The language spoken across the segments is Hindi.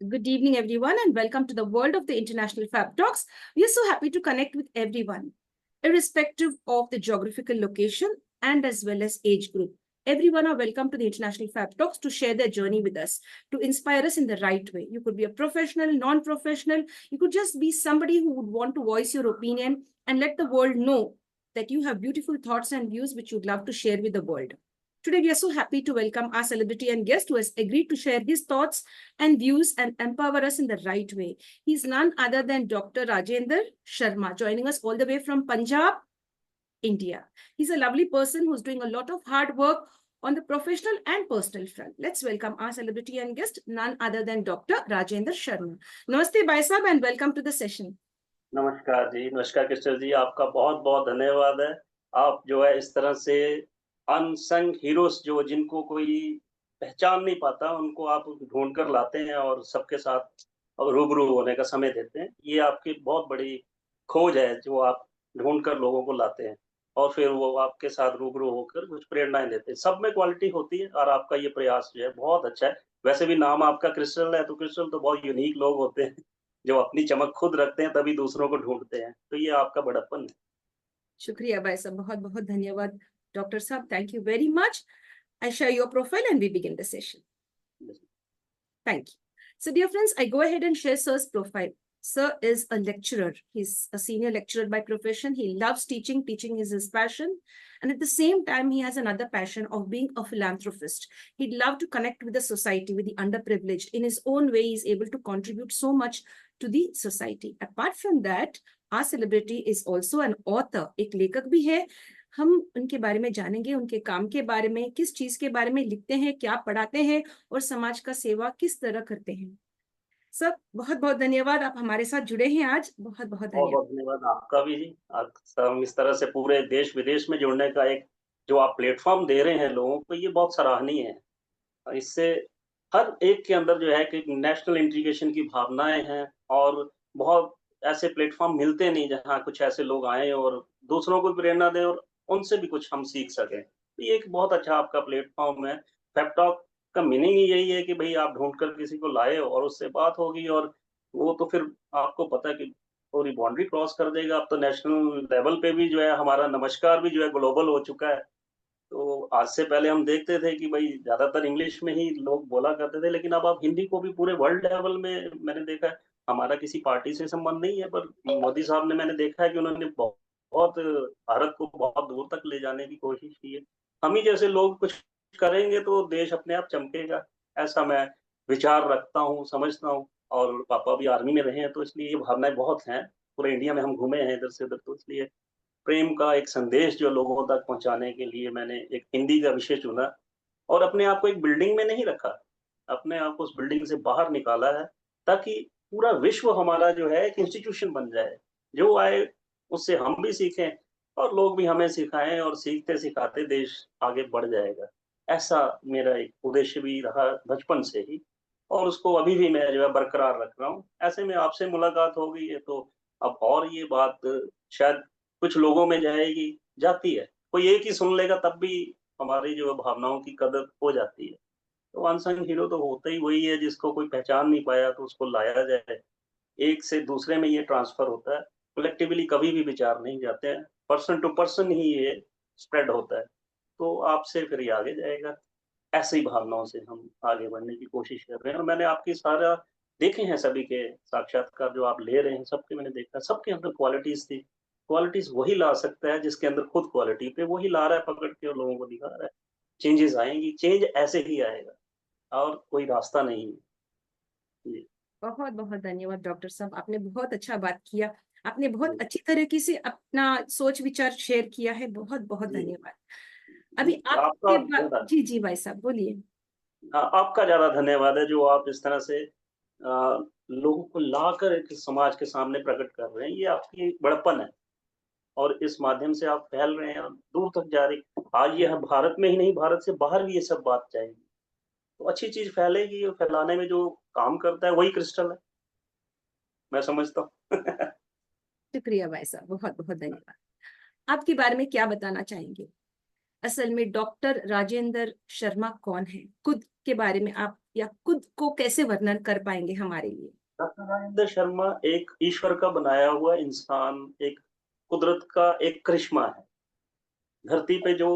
Good evening, everyone, and welcome to the world of the International Fab Talks. We are so happy to connect with everyone, irrespective of the geographical location and as well as age group. Everyone are welcome to the International Fab Talks to share their journey with us, to inspire us in the right way. You could be a professional, non-professional. You could just be somebody who would want to voice your opinion and let the world know that you have beautiful thoughts and views which you'd love to share with the world. Today, we are so happy to welcome our celebrity and guest who has agreed to share his thoughts and views and empower us in the right way. He's none other than Dr. Rajendra Sharma, joining us all the way from Punjab, India. He's a lovely person who's doing a lot of hard work on the professional and personal front. Let's welcome our celebrity and guest, none other than Dr. Rajendra Sharma. Namaste, Bhai Sahab, and welcome to the session. नमस्कार जी, नमस्कार कृष्ण जी, आपका बहुत बहुत धन्यवाद है। आप जो है इस तरह से अनसंग हीरोज जो जिनको कोई पहचान नहीं पाता, उनको आप ढूंढ कर लाते हैं और सबके साथ रूबरू होने का समय देते हैं। ये आपकी बहुत बड़ी खोज है जो आप ढूंढ कर लोगों को लाते हैं और फिर वो आपके साथ रूबरू होकर कुछ प्रेरणाएं देते हैं। सब में क्वालिटी होती है और आपका ये प्रयास जो है बहुत अच्छा है। वैसे भी नाम आपका क्रिस्टल है, तो क्रिस्टल तो बहुत यूनिक लोग होते हैं जो अपनी चमक खुद रखते हैं तभी दूसरों को ढूंढते हैं। तो ये आपका बड़प्पन है। शुक्रिया भाई साहब, बहुत बहुत धन्यवाद डॉक्टर साहब, thank you very much. I share your profile and we begin the session. Thank you. So dear friends, I go ahead and share Sir's profile. Sir is a lecturer. He's a senior lecturer by profession. He loves teaching. Teaching is his passion. And at the same time, he has another passion of being a philanthropist. He'd love to connect with the society, with the underprivileged. In his own way, he's able to contribute so much to the society. Apart from that, our celebrity is also an author. एक लेखक भी है। हम उनके बारे में जानेंगे, उनके काम के बारे में, किस चीज के बारे में लिखते हैं, क्या पढ़ाते हैं और समाज का सेवा किस तरह करते हैं। सर, बहुत बहुत धन्यवाद, आप हमारे साथ जुड़े हैं आज। बहुत बहुत बहुत बहुत धन्यवाद आपका भी जी। हम इस तरह से पूरे देश विदेश में जुड़ने का एक जो आप प्लेटफॉर्म दे रहे हैं लोगों को, ये बहुत सराहनीय है। इससे हर एक के अंदर जो है कि नेशनल इंटीग्रेशन की भावनाएं हैं और बहुत ऐसे प्लेटफॉर्म मिलते नहीं जहाँ कुछ ऐसे लोग आए और दूसरों को प्रेरणा दें और उनसे भी कुछ हम सीख सकें। तो ये एक बहुत अच्छा आपका प्लेटफॉर्म है। फैक्ट टॉक का मीनिंग ही यही है कि भाई आप ढूंढ कर किसी को लाए और उससे बात होगी और वो तो फिर आपको पता है कि पूरी बाउंड्री क्रॉस कर देगा। अब तो नेशनल लेवल पे भी जो है हमारा नमस्कार भी जो है ग्लोबल हो चुका है। तो आज से पहले हम देखते थे कि भाई ज़्यादातर इंग्लिश में ही लोग बोला करते थे, लेकिन अब आप हिंदी को भी पूरे वर्ल्ड लेवल में मैंने देखा है। हमारा किसी पार्टी से संबंध नहीं है, पर मोदी साहब ने मैंने देखा है कि उन्होंने बहुत भारत को बहुत दूर तक ले जाने की कोशिश की है। हम ही जैसे लोग कुछ करेंगे तो देश अपने आप चमकेगा, ऐसा मैं विचार रखता हूँ, समझता हूँ। और पापा भी आर्मी में रहे हैं, तो इसलिए ये भावनाएँ बहुत हैं। पूरे इंडिया में हम घूमे हैं इधर से उधर, तो इसलिए प्रेम का एक संदेश जो लोगों तक पहुँचाने के लिए मैंने एक हिंदी का विषय चुना और अपने आप को एक बिल्डिंग में नहीं रखा। अपने आप को उस बिल्डिंग से बाहर निकाला है, ताकि पूरा विश्व हमारा जो है एक इंस्टीट्यूशन बन जाए। जो आए उससे हम भी सीखें और लोग भी हमें सिखाएँ और सीखते-सिखाते देश आगे बढ़ जाएगा। ऐसा मेरा एक उद्देश्य भी रहा बचपन से ही और उसको अभी भी मैं जो है बरकरार रख रहा हूँ। ऐसे में आपसे मुलाकात हो गई है, तो अब और ये बात शायद कुछ लोगों में जाएगी, जाती है। कोई एक ही सुन लेगा तब भी हमारी जो भावनाओं की कदर हो जाती है। तो अनसंग हीरो तो होता ही वही है जिसको कोई पहचान नहीं पाया तो उसको लाया जाए। एक से दूसरे में ये ट्रांसफ़र होता है। कलेक्टिवली कभी भी विचार नहीं जाते हैं। पर्सन टू पर्सन ही ये स्प्रेड होता है। तो आपसे फिर ये आगे जाएगा। ऐसी ही भावनाओं से हम आगे बढ़ने की कोशिश कर रहे हैं और मैंने आपकी सारा देखे हैं सभी के साक्षात्कार जो आप ले रहे हैं, सबके मैंने देखा, सबके अंदर क्वालिटीज़ थी। क्वालिटीज़ वही ला सकता है जिसके अंदर खुद क्वालिटी थे, वही ला रहा है पकड़ के और लोगों को दिखा रहा है। चेंजेज़ आएँगी, चेंज ऐसे ही आएगा और कोई रास्ता नहीं है। जी। बहुत बहुत धन्यवाद डॉक्टर साहब, आपने बहुत अच्छा बात किया। आपने जी, बहुत अच्छी तरीके से अपना सोच विचार शेयर किया है। बहुत बहुत जी, धन्यवाद। जी, अभी आपके आपका बाद, ज़्यादा जी जी भाई साहब बोलिए। आपका ज़्यादा धन्यवाद है जो आप इस तरह से लोगों को लाकर एक समाज के सामने प्रकट कर रहे हैं। ये आपकी बड़प्पन है। और इस माध्यम से आप फैल रहे हैं और दूर तक जा रही। आज ये हम भारत में ही नहीं, भारत से बाहर भी ये सब बात जाएगी। तो अच्छी चीज़ फैलेगी और फैलाने में जो काम करता है वही क्रिस्टल है, मैं समझता हूँ। शुक्रिया भाई साहब, बहुत बहुत धन्यवाद। आपके बारे में क्या बताना चाहेंगे? असल में डॉक्टर राजेंद्र शर्मा कौन है? खुद के बारे में आप या खुद को कैसे वर्णन कर पाएंगे हमारे लिए? डॉक्टर राजेंद्र शर्मा एक ईश्वर का बनाया हुआ इंसान, एक कुदरत का एक करिश्मा है। धरती पे जो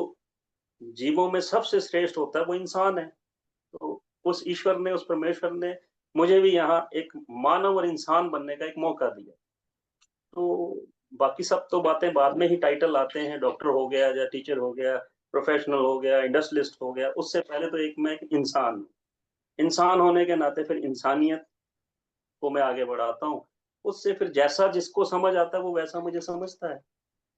जीवों में सबसे श्रेष्ठ होता है वो इंसान है। तो उस ईश्वर ने, उस परमेश्वर ने मुझे भी यहाँ एक मानव और इंसान बनने का एक मौका दिया। तो बाकी सब तो बातें बाद में ही, टाइटल आते हैं, डॉक्टर हो गया या टीचर हो गया, प्रोफेशनल हो गया, इंडस्ट्रियलिस्ट हो गया, उससे पहले तो एक मैं एक इंसान हूँ। इंसान होने के नाते फिर इंसानियत को मैं आगे बढ़ाता हूँ। उससे फिर जैसा जिसको समझ आता है वो वैसा मुझे समझता है।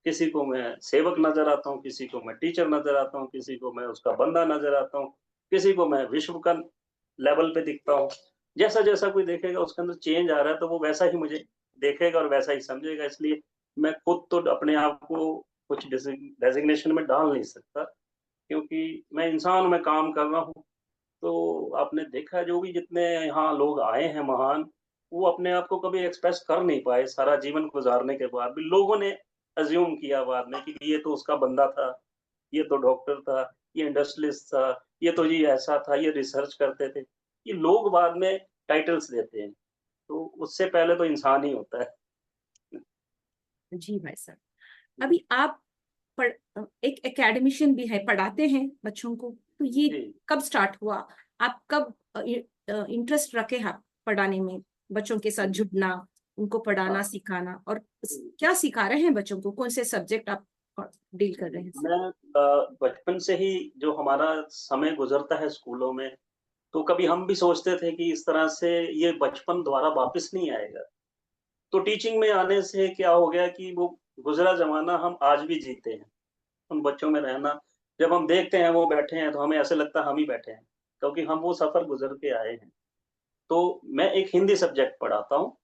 किसी को मैं सेवक नज़र आता हूँ, किसी को मैं टीचर नज़र आता हूँ, किसी को मैं उसका बंदा नज़र आता हूँ, किसी को मैं विश्व का लेवल पे दिखता हूँ। जैसा-जैसा कोई देखेगा उसके अंदर चेंज आ रहा है तो वो वैसा ही मुझे देखेगा और वैसा ही समझेगा। इसलिए मैं खुद तो अपने आप को कुछ डेज़िग्नेशन में डाल नहीं सकता, क्योंकि मैं इंसान हूँ, मैं काम कर रहा हूँ। तो आपने देखा है जो भी जितने यहाँ लोग आए हैं महान, वो अपने आप को कभी एक्सप्रेस कर नहीं पाए सारा जीवन गुज़ारने के बाद भी। लोगों ने अज़्यूम किया बाद में कि ये तो उसका बंदा था, ये तो डॉक्टर था, ये इंडस्ट्रियलिस्ट था, ये तो जी ऐसा था, ये रिसर्च करते थे। ये लोग बाद में टाइटल्स देते हैं, तो उससे पहले तो इंसान ही होता है। जी भाई साहब, अभी आप पढ़ एक एकेडमिशियन भी है, पढ़ाते हैं बच्चों को, तो ये जी। कब स्टार्ट हुआ? आप कब इंटरेस्ट रखे आप पढ़ाने में, बच्चों के साथ जुड़ना, उनको पढ़ाना हाँ। सिखाना, और क्या सिखा रहे हैं बच्चों को? कौन से सब्जेक्ट आप डील कर रहे हैं? मैं बचपन से ही जो हमारा समय गुज़रता है स्कूलों में, तो कभी हम भी सोचते थे कि इस तरह से ये बचपन दोबारा वापस नहीं आएगा। तो टीचिंग में आने से क्या हो गया कि वो गुज़रा ज़माना हम आज भी जीते हैं। उन बच्चों में रहना, जब हम देखते हैं वो बैठे हैं तो हमें ऐसा लगता है हम ही बैठे हैं, क्योंकि हम वो सफ़र गुज़र के आए हैं। तो मैं एक हिंदी सब्जेक्ट पढ़ाता हूँ,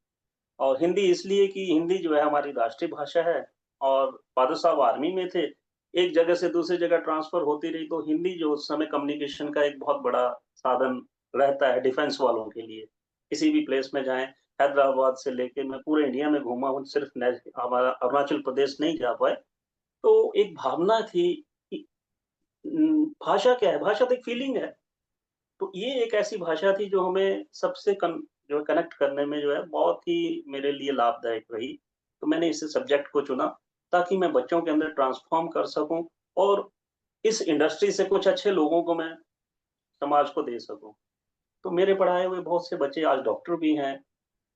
और हिंदी इसलिए कि हिंदी जो है हमारी राष्ट्रीय भाषा है, और फ़ादर साहब आर्मी में थे, एक जगह से दूसरी जगह ट्रांसफ़र होती रही, तो हिंदी जो उस समय कम्युनिकेशन का एक बहुत बड़ा साधन रहता है डिफेंस वालों के लिए। किसी भी प्लेस में जाएँ, हैदराबाद से लेके मैं पूरे इंडिया में घूमा हूँ, सिर्फ़ नेश हमारा अरुणाचल प्रदेश नहीं जा पाए। तो एक भावना थी कि भाषा क्या है? भाषा तो एक फ़ीलिंग है। तो ये एक ऐसी भाषा थी जो हमें सबसे जो है कनेक्ट करने में जो है बहुत ही मेरे लिए लाभदायक रही। तो मैंने इस सब्जेक्ट को चुना ताकि मैं बच्चों के अंदर ट्रांसफ़ॉर्म कर सकूँ, और इस इंडस्ट्री से कुछ अच्छे लोगों को मैं समाज को दे सकूँ। तो मेरे पढ़ाए हुए बहुत से बच्चे आज डॉक्टर भी हैं,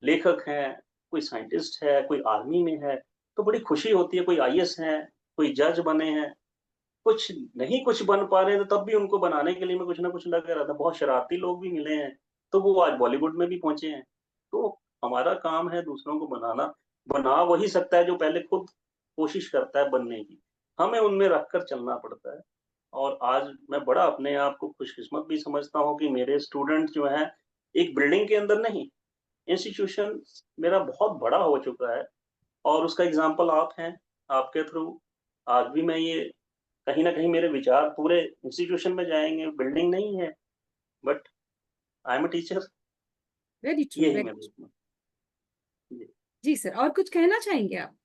लेखक हैं, कोई साइंटिस्ट है, कोई आर्मी में है, तो बड़ी खुशी होती है, कोई आईएएस हैं, कोई जज बने हैं। कुछ नहीं कुछ बन पा रहे थे तब भी उनको बनाने के लिए मैं कुछ ना कुछ लगा रहा था। बहुत शरारती लोग भी मिले हैं, तो वो आज बॉलीवुड में भी पहुँचे हैं। तो हमारा काम है दूसरों को बनाना। बना वही सकता है जो पहले खुद कोशिश करता है बनने की। हमें उनमें रख कर चलना पड़ता है। और आज मैं बड़ा अपने आप को खुशकिस्मत भी समझता हूँ कि मेरे स्टूडेंट जो हैं, एक बिल्डिंग के अंदर नहीं, इंस्टीट्यूशन मेरा बहुत बड़ा हो चुका है, और उसका एग्ज़ाम्पल आप हैं। आपके थ्रू आज भी मैं ये, कहीं न कहीं मेरे विचार पूरे इंस्टीट्यूशन में जाएँगे, बिल्डिंग नहीं है, but I am a teacher. Very true, यही वेरी मैं ट्रू। बोलूँगा। जी। जी सर, और कुछ कहना चाहेंगे आप?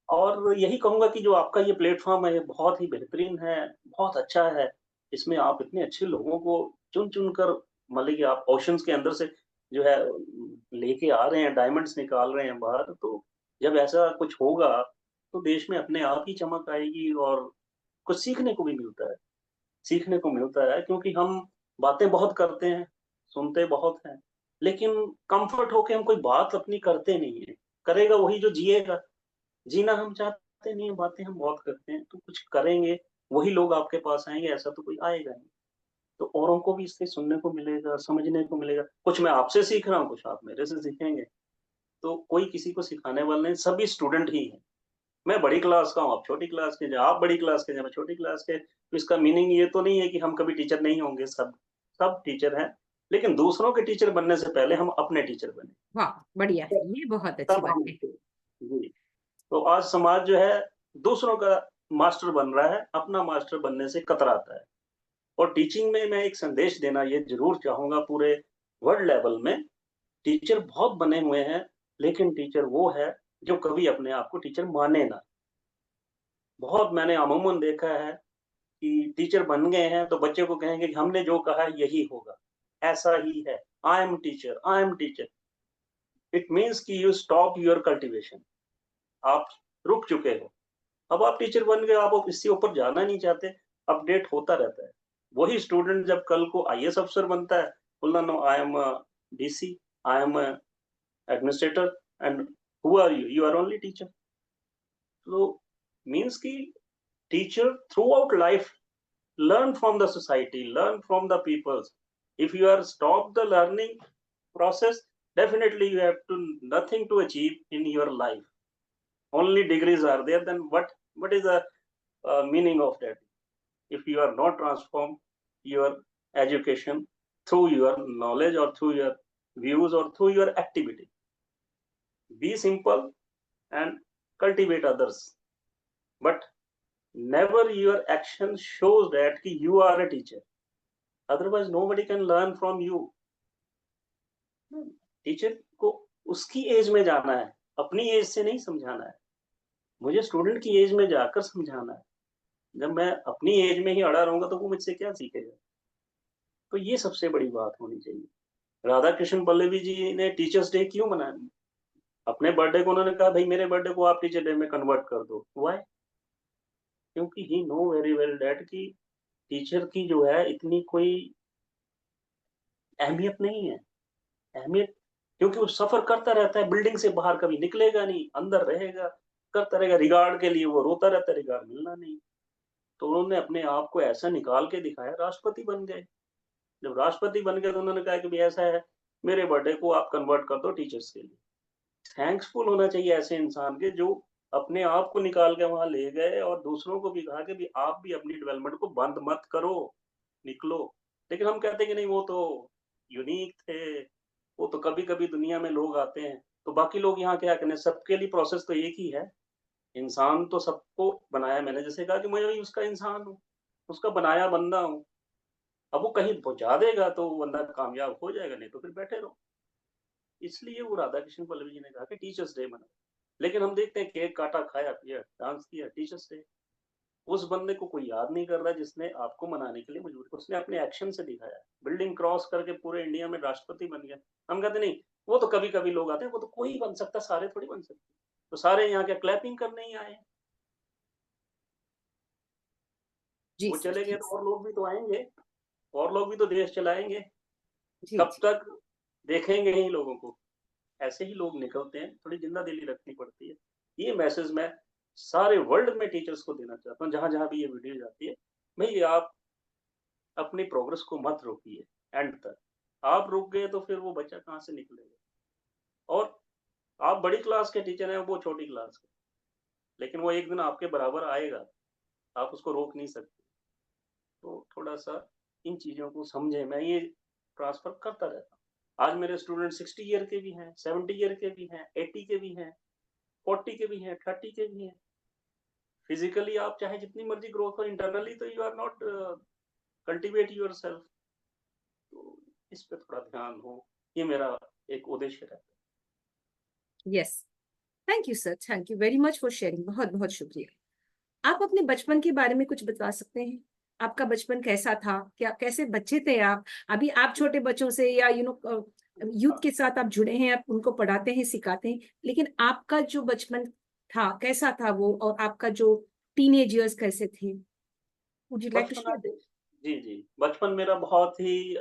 और यही कहूँगा कि जो आपका ये प्लेटफ़ॉर्म है, ये बहुत ही बेहतरीन है, बहुत अच्छा है। इसमें आप इतने अच्छे लोगों को चुन-चुन कर, मतलब कि आप ओशंस के अंदर से जो है लेके आ रहे हैं, डायमंड्स निकाल रहे हैं बाहर, तो जब ऐसा कुछ होगा, तो देश में अपने आप ही चमक आएगी, और कुछ सीखने को भी मिलता है। सीखने को मिलता है, क्योंकि हम बातें बहुत करते हैं, सुनते बहुत हैं, लेकिन कम्फ़र्ट होके हम कोई बात अपनी करते नहीं हैं। करेगा वही जो जिएगा। जीना हम चाहते नहीं हैं, बातें हम बहुत करते हैं, तो कुछ करेंगे, वही लोग आपके पास आएँगे, ऐसा तो कोई आएगा नहीं। तो औरों को भी इससे सुनने को मिलेगा, समझने को मिलेगा। कुछ मैं आपसे सीख रहा हूँ, कुछ आप मेरे से सीखेंगे। तो कोई किसी को सिखाने वाला नहीं, सभी स्टूडेंट ही हैं। मैं बड़ी क्लास का हूँ, आप छोटी क्लास के, आप बड़ी क्लास के, मैं छोटी क्लास के। तो इसका मीनिंग ये तो नहीं है कि हम कभी टीचर नहीं होंगे, सब सब टीचर हैं। लेकिन दूसरों के टीचर बनने से पहले हम अपने टीचर बने। वाह, बढ़िया है, ये बहुत अच्छी तब बात हम है। जी। तो आज समाज जो है दूसरों का मास्टर बन रहा है, अपना मास्टर बनने से कतराता है। और टीचिंग में मैं एक संदेश देना ये ज़रूर चाहूँगा, पूरे वर्ल्ड लेवल में टीचर बहुत बने हुए हैं, लेकिन टीचर वो है जो कभी अपने आप को टीचर माने ना। बहुत मैंने अमूमन देखा है कि टीचर बन गए हैं तो बच्चे को कहेंगे कि हमने जो कहा है यही होगा, ऐसा ही है, I am teacher, I am teacher. It means कि यू स्टॉप योर कल्टिवेशन, आप रुक चुके हो। अब आप टीचर बन गए, आप इससे ऊपर जाना नहीं चाहते, अपडेट होता रहता है। वही स्टूडेंट जब कल को आईएएस अफसर बनता है, बोलना no I am DC, I am administrator, and who are you? You are only teacher. तो मीन्स कि teacher throughout life learn from the society, learn from the peoples. If you are stop the learning process, definitely you have to nothing to achieve in your life. Only degrees are there, then what is the meaning of that? If you are not transform your education through your knowledge or through your views or through your activity. Be simple and cultivate others, but never your action shows that ki you are a teacher. Otherwise nobody can learn from you. Teacher को उसकी एज में जाना है, अपनी एज से नहीं समझाना है। मुझे स्टूडेंट की एज में जाकर समझाना है। जब मैं अपनी एज में ही अड़ा रहूंगा तो वो मुझसे क्या सीखेगा? तो ये सबसे बड़ी बात होनी चाहिए। राधा कृष्ण पल्लवी जी ने टीचर्स डे क्यों मनाया? अपने बर्थडे को उन्होंने कहा भाई मेरे बर्थडे को आप टीचर डे में कन्वर्ट कर दो। व्हाई? क्योंकि ही नो वेरी वेल दैट कि टीचर की जो है इतनी कोई अहमियत नहीं है। अहमियत क्योंकि वो सफर करता रहता है, बिल्डिंग से बाहर कभी निकलेगा नहीं, अंदर रहेगा, करता रहेगा। रिगार्ड के लिए वो रोता रहता है, रिगार्ड मिलना नहीं। तो उन्होंने अपने आप को ऐसा निकाल के दिखाया, राष्ट्रपति बन गए। जब राष्ट्रपति बन गए तो उन्होंने कहा कि भाई ऐसा है, मेरे बर्थडे को आप कन्वर्ट कर दो टीचर्स के लिए। थैंक्सफुल होना चाहिए ऐसे इंसान के जो अपने आप को निकाल के वहां ले गए और दूसरों को भी कहा कि भी आप भी अपनी डेवलपमेंट को बंद मत करो, निकलो। लेकिन हम कहते हैं कि नहीं वो तो यूनिक थे, वो तो कभी कभी दुनिया में लोग आते हैं, तो बाकी लोग यहाँ क्या करें? सबके लिए प्रोसेस तो एक ही है। इंसान तो सबको बनाया मैंने, जैसे कहा कि मैं भी उसका इंसान हूँ, उसका बनाया बंदा हूँ। अब वो कहीं पहुंचा देगा तो वो बंदा कामयाब हो जाएगा, नहीं तो फिर बैठे रहो। इसलिए वो राधा कृष्ण पल्लवी जी ने कहा कि टीचर्स डे मना। लेकिन हम देखते हैं केक काटा, खाया पिया, डांस किया, टीचर्स डे। उस बंदे को कोई याद नहीं कर रहा जिसने आपको मनाने के लिए मजबूर, उसने अपने एक्शन से दिखाया। बिल्डिंग क्रॉस करके पूरे इंडिया में राष्ट्रपति बन गया। हम कहते नहीं वो तो कभी कभी लोग आते हैं, वो तो कोई बन सकता, सारे थोड़ी बन सकते। तो सारे यहाँ क्या क्लैपिंग करने ही आए? जी वो सर, चले गए जी तो और लोग भी तो आएंगे, और लोग भी तो देश चलाएंगे। जी कब जी। तक देखेंगे ही लोगों को? ऐसे ही लोग निकलते हैं, थोड़ी जिंदा दिली रखनी पड़ती है। ये मैसेज मैं सारे वर्ल्ड में टीचर्स को देना चाहता हूँ, जहां जहां भी ये वीडियो जाती है। भाई आप अपनी प्रोग्रेस को मत रोकिए एंड तक। आप रुक गए तो फिर वो बच्चा कहाँ से निकलेगा? और आप बड़ी क्लास के टीचर हैं, वो छोटी क्लास के, लेकिन वो एक दिन आपके बराबर आएगा, आप उसको रोक नहीं सकते। तो थोड़ा सा इन चीजों को समझे। मैं ये ट्रांसफर करता रहता हूँ। आज मेरे स्टूडेंट 60 ईयर के भी हैं, 70 ईयर के भी हैं, 80 के भी हैं, 40 के भी हैं, 30 के भी हैं। फिजिकली आप चाहे जितनी मर्जी ग्रोथ हो, इंटरनली तो you are not cultivate yourself. तो इस पे थोड़ा ध्यान हो, ये मेरा एक उद्देश्य रहता yes, thank you sir, thank you very much for sharing, बहुत बहुत शुक्रिया। आप अपने बचपन के बारे में कुछ बता सकते हैं? आपका बचपन कैसा था? क्या कैसे बच्चे थे आप? अभी आप छोटे बच्चों से या यूथ के साथ आप जुड़े हैं, आप उनको पढ़ाते हैं, सिखाते हैं, लेकिन आपका जो बचपन था कैसा था वो, और आपका जो टीनेज इयर्स कैसे थे? वुड यू है। Like to share that? जी जी, बचपन मेरा बहुत ही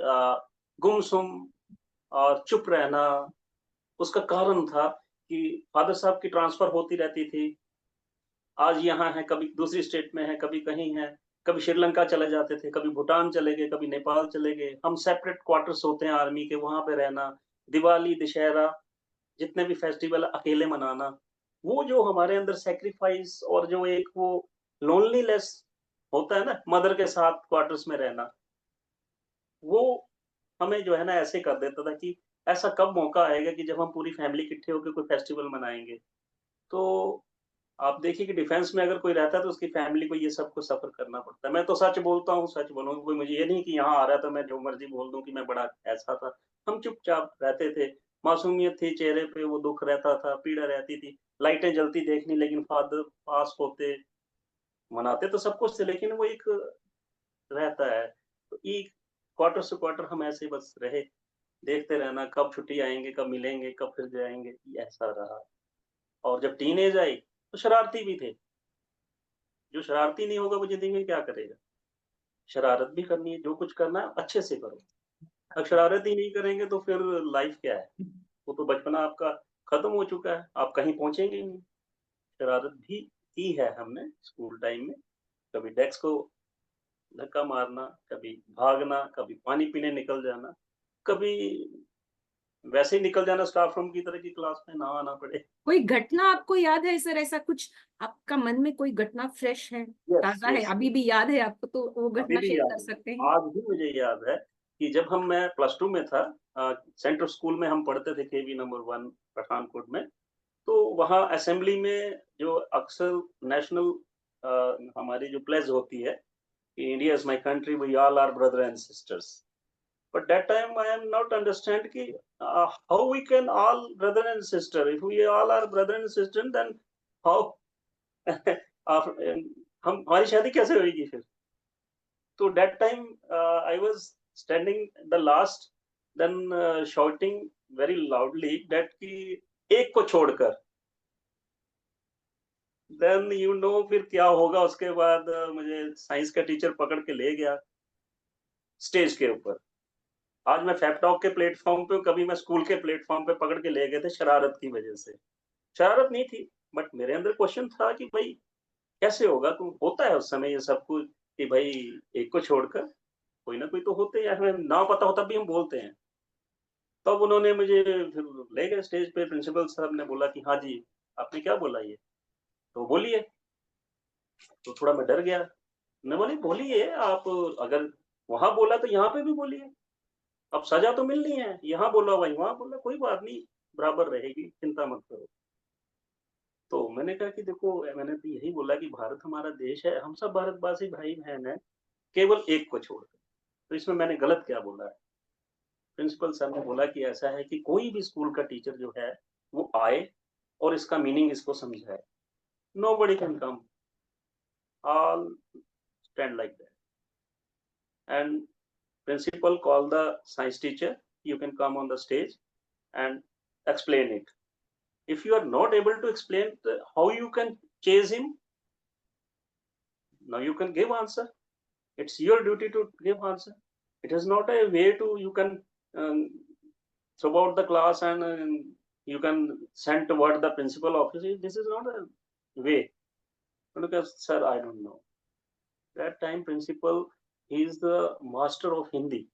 गुमसुम और चुप रहना। उसका कारण था कि फादर साहब की ट्रांसफर होती रहती थी। आज यहाँ है, कभी दूसरी स्टेट में है, कभी कहीं है, कभी श्रीलंका चले जाते थे, कभी भूटान चले गए, कभी नेपाल चले गए। हम सेपरेट क्वार्टर्स होते हैं आर्मी के, वहां पे रहना। दिवाली, दशहरा, जितने भी फेस्टिवल अकेले मनाना। वो जो हमारे अंदर सेक्रीफाइस और जो एक वो लोनलीनेस होता है ना, मदर के साथ क्वार्टर्स में रहना, वो हमें जो है ना ऐसे कर देता था कि ऐसा कब मौका आएगा कि जब हम पूरी फैमिली इकट्ठे होकर कोई फेस्टिवल मनाएंगे। तो आप देखिए कि डिफेंस में अगर कोई रहता है तो उसकी फैमिली को ये सब कुछ सफर करना पड़ता है। मैं तो सच बोलता हूँ, सच बोलूँगा, कोई मुझे ये नहीं कि यहाँ आ रहा है तो मैं जो मर्जी बोल दूँ कि मैं बड़ा ऐसा था। हम चुपचाप रहते थे, मासूमियत थी चेहरे पे, वो दुख रहता था, पीड़ा रहती थी। लाइटें जलती देखनी, लेकिन फादर पास होते, मनाते तो सब कुछ थे, लेकिन वो एक रहता है। तो ई क्वार्टर से क्वार्टर हम ऐसे बस रहे, देखते रहना कब छुट्टी आएँगे, कब मिलेंगे, कब फिर जाएँगे, ये ऐसा रहा। और जब टीनेज आई, तो शरारती भी थे। जो शरारती नहीं होगा वो ज़िंदगी में क्या करेगा? शरारत भी करनी है, जो कुछ करना है अच्छे से करो। अब शरारत ही नहीं करेंगे तो फिर लाइफ़ क्या है? वो तो बचपना आपका खत्म हो चुका है, आप कहीं पहुँचेंगे ही नहीं। शरारत भी की है हमने स्कूल टाइम में, कभी डेस्क को धक्का मारना, कभी भागना, कभी पानी पीने निकल जाना, कभी वैसे ही निकल जाना स्टाफ रूम की तरह कि क्लास में ना आना पड़े। कोई घटना आपको याद है सर, ऐसा कुछ आपका मन में कोई घटना फ्रेश है, यस, ताजा है, यस, अभी यस। भी याद है आपको, तो वो अभी घटना भी शेयर याद कर है। सकते हैं? आज भी मुझे याद है कि जब मैं प्लस 2 में था, सेंट्रल स्कूल में हम पढ़ते थे केवी नंबर 1 पठानकोट में। तो वहाँ असेंबली में जो अक्सर नेशनल हमारी जो प्लेज होती है कि India is my country, we all are brother and sisters. But that time I am not understand कि how we can all brother and sister. If we all are brother and sister, then how आप हम हमारी शादी कैसे होएगी फिर? तो that time I was standing the last, then shouting very loudly that कि एक को छोड़कर, then you know फिर क्या होगा उसके बाद मुझे साइंस का टीचर पकड़ के ले गया स्टेज के ऊपर। आज मैं फैक्ट टॉक के प्लेटफ़ॉर्म पे हूँ, कभी मैं स्कूल के प्लेटफ़ॉर्म पे पकड़ के ले गए थे शरारत की वज़ह से। शरारत नहीं थी, बट मेरे अंदर क्वेश्चन था कि भई कैसे होगा? तो होता है उस समय ये सब कुछ कि भई एक को छोड़कर कोई ना कोई तो होते हैं, हमें ना पता हो तब भी हम बोलते हैं। तब उन्होंने मुझे फिर ले गए स्टेज पे, प्रिंसिपल साहब ने बोला कि हाँ जी, आपने क्या बोला ये? तो बोलिए, तो थोड़ा मैं डर गया। मैं बोली बोलिए आप, अगर वहाँ बोला तो यहाँ पे भी बोलिए। अब सज़ा तो मिलनी है, यहाँ बोला वहीं वहाँ बोला, कोई बात नहीं, बराबर रहेगी, चिंता मत करो। तो मैंने कहा कि देखो मैंने तो यही बोला कि भारत हमारा देश है, हम सब भारतवासी भाई-बहन हैं, केवल एक को छोड़कर। तो इसमें मैंने गलत क्या बोला है? प्रिंसिपल सर ने बोला कि ऐसा है कि कोई भी स्कूल का टीचर जो है, वो आए और इसका मीनिंग इसको समझाए। Nobody can come, all stand like that. And principal call the science teacher, you can come on the stage and explain it. If you are not able to explain how you can chase him, now you can give answer. It's your duty to give answer. It is not a way to you can um, throw out the class and you can send toward the principal office. This is not a way. Because sir, I don't know. That time principal, he is the master of Hindi.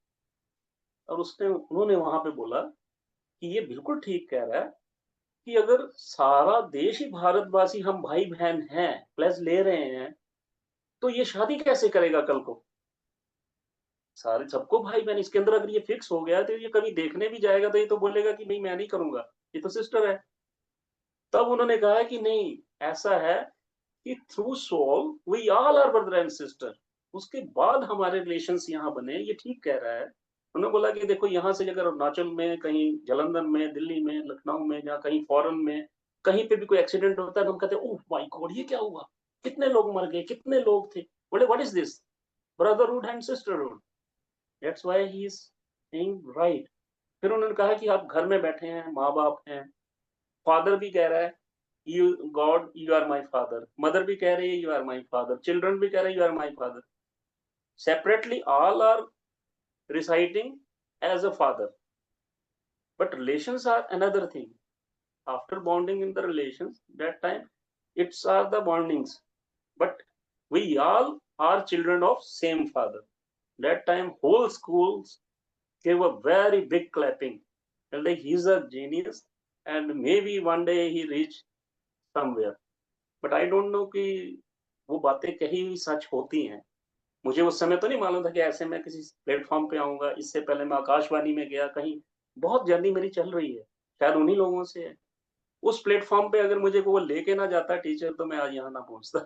और उसने उन्होंने वहां पे बोला कि ये बिल्कुल ठीक कह रहा है कि अगर सारा देश ही भारतवासी हम भाई-बहन हैं, प्लस ले रहे हैं, तो ये शादी कैसे करेगा कल को? सारे सबको भाई-बहन इसके अंदर अगर ये फिक्स हो गया तो ये कभी देखने भी जाएगा तो ये तो बोलेगा कि नहीं मैं नहीं करूँगा, ये तो सिस्टर है। तब उन्होंने कहा कि नहीं, ऐसा है कि through soul we all are brother and sister. उसके बाद हमारे रिलेशंस यहाँ बने, ये ठीक कह रहा है। उन्होंने बोला कि देखो यहाँ से अगर अरुणाचल में, कहीं जालंधर में, दिल्ली में, लखनऊ में या कहीं फॉरेन में, कहीं पे भी कोई एक्सीडेंट होता है तो हम कहते हैं ओह माय गॉड! ये क्या हुआ? कितने लोग मर गए, कितने लोग थे? बोले what is this? Brotherhood and sisterhood. That's why he is saying right. फिर उन्होंने कहा कि आप घर में बैठे हैं, माँ-बाप हैं, फादर भी कह रहा है you God, you are my father. Mother भी कह रही है you are my father. Children भी कह रहे हैं you are my father. Separately, all are reciting as a father. But relations are another thing. After bonding in the relations, that time it's are the bondings. But we all are children of same father. That time whole schools gave a very big clapping. And like he's a genius and maybe one day he reach somewhere. But I don't no कि वो बातें कही हुई सच होती हैं। मुझे उस समय तो नहीं मालूम था कि ऐसे मैं किसी प्लेटफ़ॉर्म पे आऊँगा। इससे पहले मैं आकाशवाणी में गया कहीं, बहुत जर्नी मेरी चल रही है। शायद उन्हीं लोगों से है। उस प्लेटफ़ॉर्म पे अगर मुझे वो लेके ना जाता टीचर तो मैं आज यहाँ ना पहुँचता।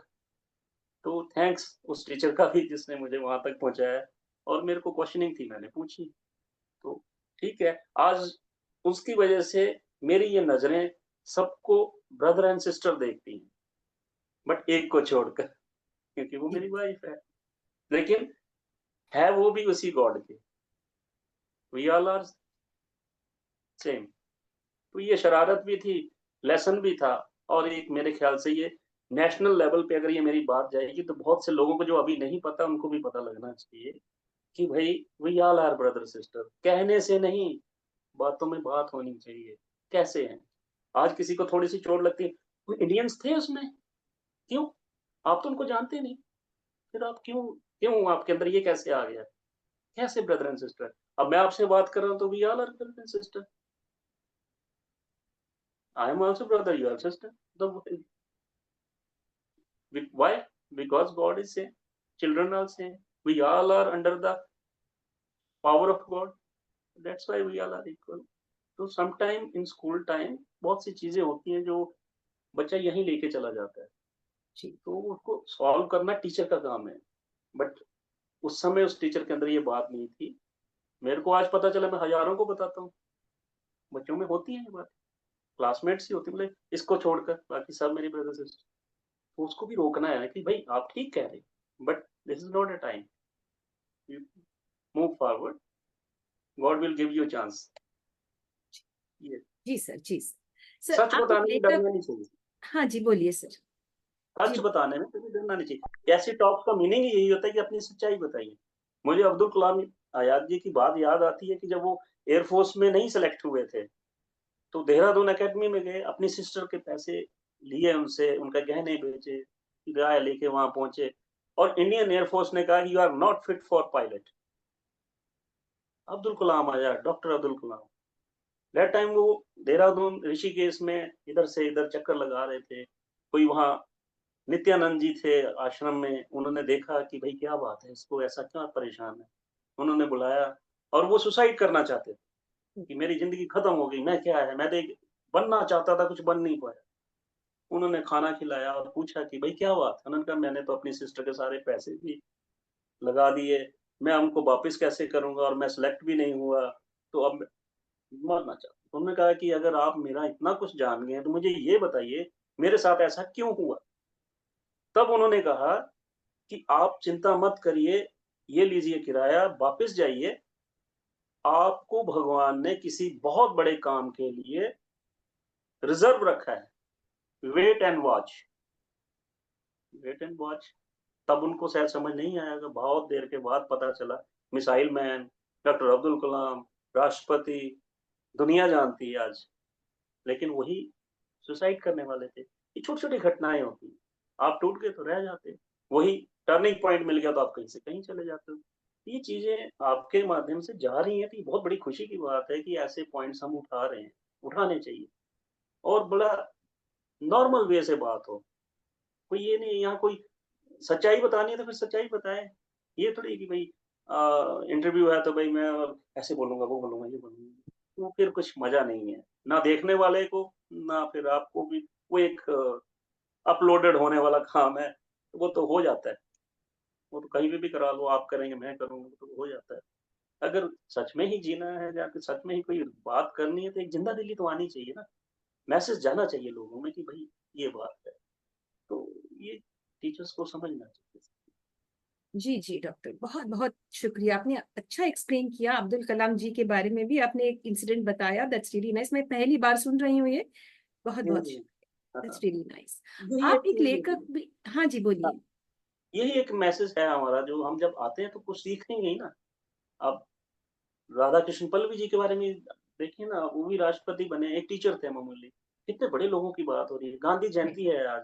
तो थैंक्स उस टीचर का भी जिसने मुझे वहाँ तक पहुँचाया और मेरे को क्वेश्चनिंग थी मैंने पूछी। तो ठीक है, आज उसकी वज़ह से मेरी ये नज़रें सबको ब्रदर एंड सिस्टर देखती हैं, बट एक को छोड़कर। क्योंकि वो जी। मेरी वाइफ है। लेकिन है वो भी उसी गॉड के। We all are same. तो ये शरारत भी थी, लेसन भी था, और एक मेरे ख्याल से ये नेशनल लेवल पे अगर ये मेरी बात जाएगी तो बहुत से लोगों को जो अभी नहीं पता उनको भी पता लगना चाहिए कि भाई we all are brother sister. कहने से नहीं, बातों में बात होनी चाहिए। कैसे हैं? आज किसी को थोड़ी सी चोट लगती है, कोई इंडियंस थे उसमें? क्यों? आप तो उनको जानते नहीं, फिर आप क्यों, क्यों आपके अंदर ये कैसे आ गया? कैसे ब्रदर एंड सिस्टर? अब मैं आपसे बात कर रहा हूँ तो we all are brother and sister. I am also brother, you are sister. तो why? Because God is same. Children are same. We all are under the power of God. That's why we all are equal. तो sometime in school time बहुत सी चीजें होती हैं जो बच्चा यहीं लेके चला जाता है, जी तो उसको सॉल्व करना टीचर का काम है। बट उस समय उस टीचर के अंदर ये बात नहीं थी। मेरे को आज पता चला, मैं हजारों को बताता हूँ। बच्चों में होती है ये बात, क्लासमेट्स ही होती है, मतलब इसको छोड़कर बाकी सब मेरी ब्रदर सिस्टर। तो उसको भी रोकना है कि भाई आप ठीक कह रहे, but this is not a time, you move forward, God will give you chance. ये जी सर, जी सर। सच आप एक बताने में लेखक, डरना नहीं चाहिए। हाँ जी बोलिए सर। सच जी बताने में कभी डरना नहीं चाहिए। ऐसी टॉक्स का मीनिंग यही होता है कि अपनी सच्चाई बताइए। मुझे अब्दुल कलाम आजाद जी की बात याद आती है कि जब वो एयरफोर्स में नहीं सेलेक्ट हुए थे, तो देहरादून एकेडमी में गए, अपनी सिस्टर के पैसे लिए उनसे, उनका गहने बेचे, किराया लेके वहां पहुंचे, और इंडियन एयरफोर्स ने कहा you are not fit for pilot. Abdul Kalam Azad, doctor Abdul Kalam, that time वो देहरादून ऋषिकेश में इधर से इधर चक्कर लगा रहे थे। कोई वहां नित्यानंद जी थे आश्रम में, उन्होंने देखा कि भाई क्या बात है, इसको ऐसा क्या परेशान है। उन्होंने बुलाया, और वो सुसाइड करना चाहते थे कि मेरी जिंदगी खत्म हो गई, मैं क्या है, मैं तो एक बनना चाहता था, कुछ बन नहीं पाया। उन्होंने खाना खिलाया और पूछा कि भाई क्या बात है? उन्होंने कहा मैंने तो अपनी सिस्टर के सारे पैसे भी लगा दिए, मैं उनको वापस कैसे करूंगा, और मैं सेलेक्ट भी नहीं हुआ, तो अब मैं मरना चाहता हूं। उन्होंने कहा कि अगर आप मेरा इतना कुछ जान गए हैं तो मुझे ये बताइए मेरे साथ ऐसा क्यों हुआ। तब उन्होंने कहा कि आप चिंता मत करिए, ये लीजिए किराया, वापस जाइए, आपको भगवान ने किसी बहुत बड़े काम के लिए रिजर्व रखा है। Wait and watch, wait and watch. तब उनको शायद समझ नहीं आएगा, बहुत देर के बाद पता चला। मिसाइल मैन, डॉक्टर अब्दुल कलाम, राष्ट्रपति, दुनिया जानती है आज, लेकिन वही सुसाइड करने वाले थे। ये छोटी छोटी घटनाएं होती हैं, आप टूट गए तो रह जाते, वही टर्निंग पॉइंट मिल गया तो आप कहीं से कहीं चले जाते हो। ये चीजें आपके माध्यम से जा रही हैं, तो ये बहुत बड़ी खुशी की बात है कि ऐसे पॉइंट्स हम उठा रहे हैं, उठाने चाहिए, और बड़ा नॉर्मल वे से बात हो। कोई ये नहीं, यहाँ कोई सच्चाई बतानी है तो फिर सच्चाई बताए। ये थोड़ी कि भाई इंटरव्यू है तो भाई मैं ऐसे बोलूंगा, वो बोलूंगा, ये बोलूंगा, तो फिर कुछ मजा नहीं है, ना देखने वाले को, ना फिर आपको भी। वो एक अपलोडेड होने वाला काम है, वो तो हो जाता है, वो तो कहीं भी करा लो, आप करेंगे मैं करूंगा तो हो जाता है। अगर सच में ही जीना है, या फिर सच में ही कोई बात करनी है, तो एक जिंदा दिली तो आनी चाहिए ना, मैसेज जाना चाहिए लोगों में कि भाई ये बात है। तो ये टीचर्स को समझना चाहिए। जी जी डॉक्टर, बहुत बहुत शुक्रिया, आपने अच्छा एक्सप्लेन किया अब्दुल कलाम जी के बारे में भी, आपने एक इंसिडेंट बताया, दैट्स रियली नाइस। मैं पहली बार सुन रही हूँ ये, बहुत बहुत हम्म, हाँ, दैट्स रियली नाइस। यही आप एक एक लेखक भी, हाँ जी हाँ, बोलिए। यही एक मैसेज है हमारा, जो हम जब आते हैं तो कुछ सीखेंगे ही ना। अब राधा कृष्ण पल्लवी जी के बारे में देखिए ना, वो भी राष्ट्रपति बने, एक टीचर थे मामूली। कितने बड़े लोगों की बात हो रही है। गांधी राइट। जयंती है आज,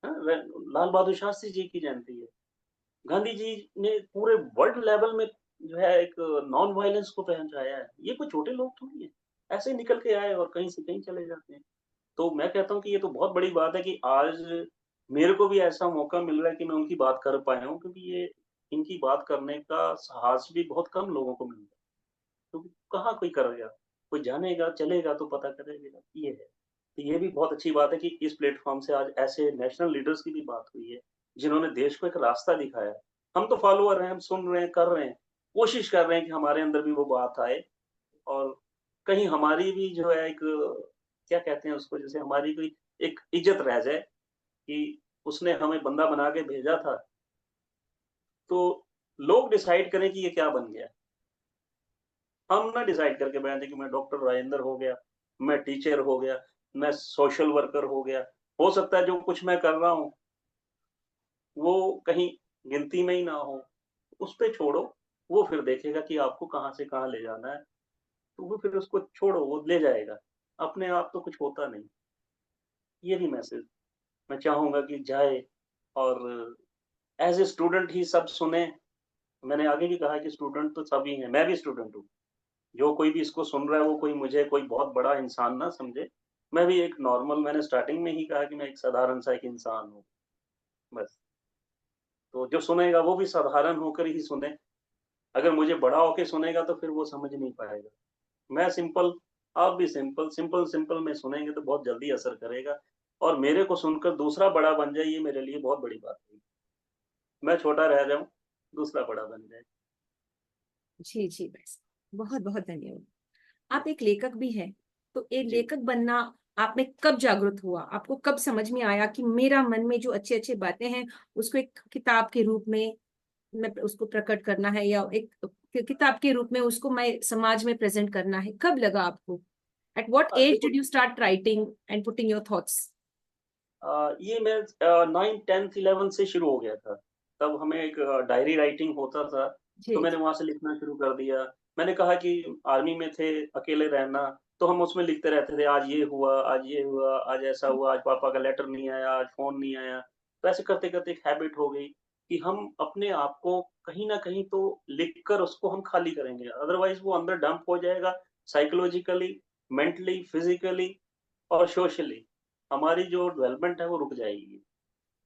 हाँ, लाल बहादुर शास्त्री जी की जयंती है। गांधी जी ने पूरे वर्ल्ड लेवल में जो है एक नॉन वायलेंस को पहुंचाया है। ये कोई छोटे लोग थोड़ी है, ऐसे ही निकल के आए और कहीं से कहीं चले जाते हैं। तो मैं कहता हूँ कि ये तो बहुत बड़ी बात है कि आज मेरे को भी ऐसा मौका मिल रहा है कि मैं उनकी बात कर पाया हूँ, क्योंकि ये इनकी बात करने का साहस भी बहुत कम लोगों को मिलता है। क्योंकि कहाँ कोई करेगा, कोई जानेगा चलेगा तो पता करेगा, ये है। तो ये भी बहुत अच्छी बात है कि इस प्लेटफॉर्म से आज ऐसे नेशनल लीडर्स की भी बात हुई है, जिन्होंने देश को एक रास्ता दिखाया है। हम तो फॉलोअर हैं, हम सुन रहे हैं, कर रहे हैं, कोशिश कर रहे हैं कि हमारे अंदर भी वो बात आए, और कहीं हमारी भी जो है एक, क्या कहते हैं उसको, जैसे हमारी कोई एक इज्जत रह जाए कि उसने हमें बंदा बना के भेजा था, तो लोग डिसाइड करें कि ये क्या बन गया। हम ना डिसाइड करके बैठे कि मैं डॉक्टर राजेंद्र हो गया, मैं टीचर हो गया, मैं सोशल वर्कर हो गया। हो सकता है जो कुछ मैं कर रहा हूँ, वो कहीं गिनती में ही ना हो। उस पे छोड़ो, वो फिर देखेगा कि आपको कहाँ से कहाँ ले जाना है, तो वो फिर उसको छोड़ो, वो ले जाएगा। अपने आप तो कुछ होता नहीं। यही मैसेज मैं चाहूँगा कि जाए, और एज़ ए स्टूडेंट ही सब सुने। मैंने आगे भी कहा कि स्टूडेंट तो सभी हैं, मैं भी स्टूडेंट हूँ। जो कोई भी इसको सुन रहा है वो कोई मुझे कोई बहुत बड़ा इंसान ना समझे। मैं भी एक नॉर्मल, मैंने स्टार्टिंग में ही कहा कि मैं एक साधारण सा एक इंसान हूँ, बस। तो जो सुनेगा वो भी साधारण होकर ही सुने। अगर मुझे बड़ा होके सुनेगा तो फिर वो समझ नहीं पाएगा। मैं सिंपल, आप भी सिंपल, सिंपल में सुनेंगे तो बहुत जल्दी असर करेगा, और मेरे को सुनकर दूसरा बड़ा बन जाए, ये मेरे लिए बहुत बड़ी बात है। मैं छोटा रह जाऊँ, दूसरा बड़ा बन जाए। जी जी, बस बहुत बहुत धन्यवाद। जी, आप एक लेखक भी हैं, तो एक जी। लेखक बनना आप में कब जागृत हुआ? आपको कब समझ में आया कि मेरा मन में जो अच्छी अच्छी बातें हैं उसको एक किताब के रूप में मैं उसको प्रकट करना है, या एक किताब के रूप में उसको मैं समाज में प्रेजेंट करना है? कब लगा आपको? एट व्हाट एज देखो, did you start writing and putting your thoughts? ये मैं 9th 10th 11th से शुरू हो गया था। तब हमें एक डायरी राइटिंग होता था, तो जी मैंने वहाँ से लिखना शुरू कर दिया। मैंने कहा कि आर्मी में थे, अकेले रहना, तो हम उसमें लिखते रहते थे, आज ये हुआ, आज ये हुआ, आज ऐसा हुआ, आज पापा का लेटर नहीं आया, आज फ़ोन नहीं आया। तो ऐसे करते-करते एक हैबिट हो गई कि हम अपने आप को कहीं न कहीं तो लिख कर उसको हम खाली करेंगे, अदरवाइज़ वो अंदर डंप हो जाएगा, साइकोलॉजिकली, मेंटली, फिज़िकली और सोशली। हमारी जो डेवलपमेंट है वो रुक जाएगी।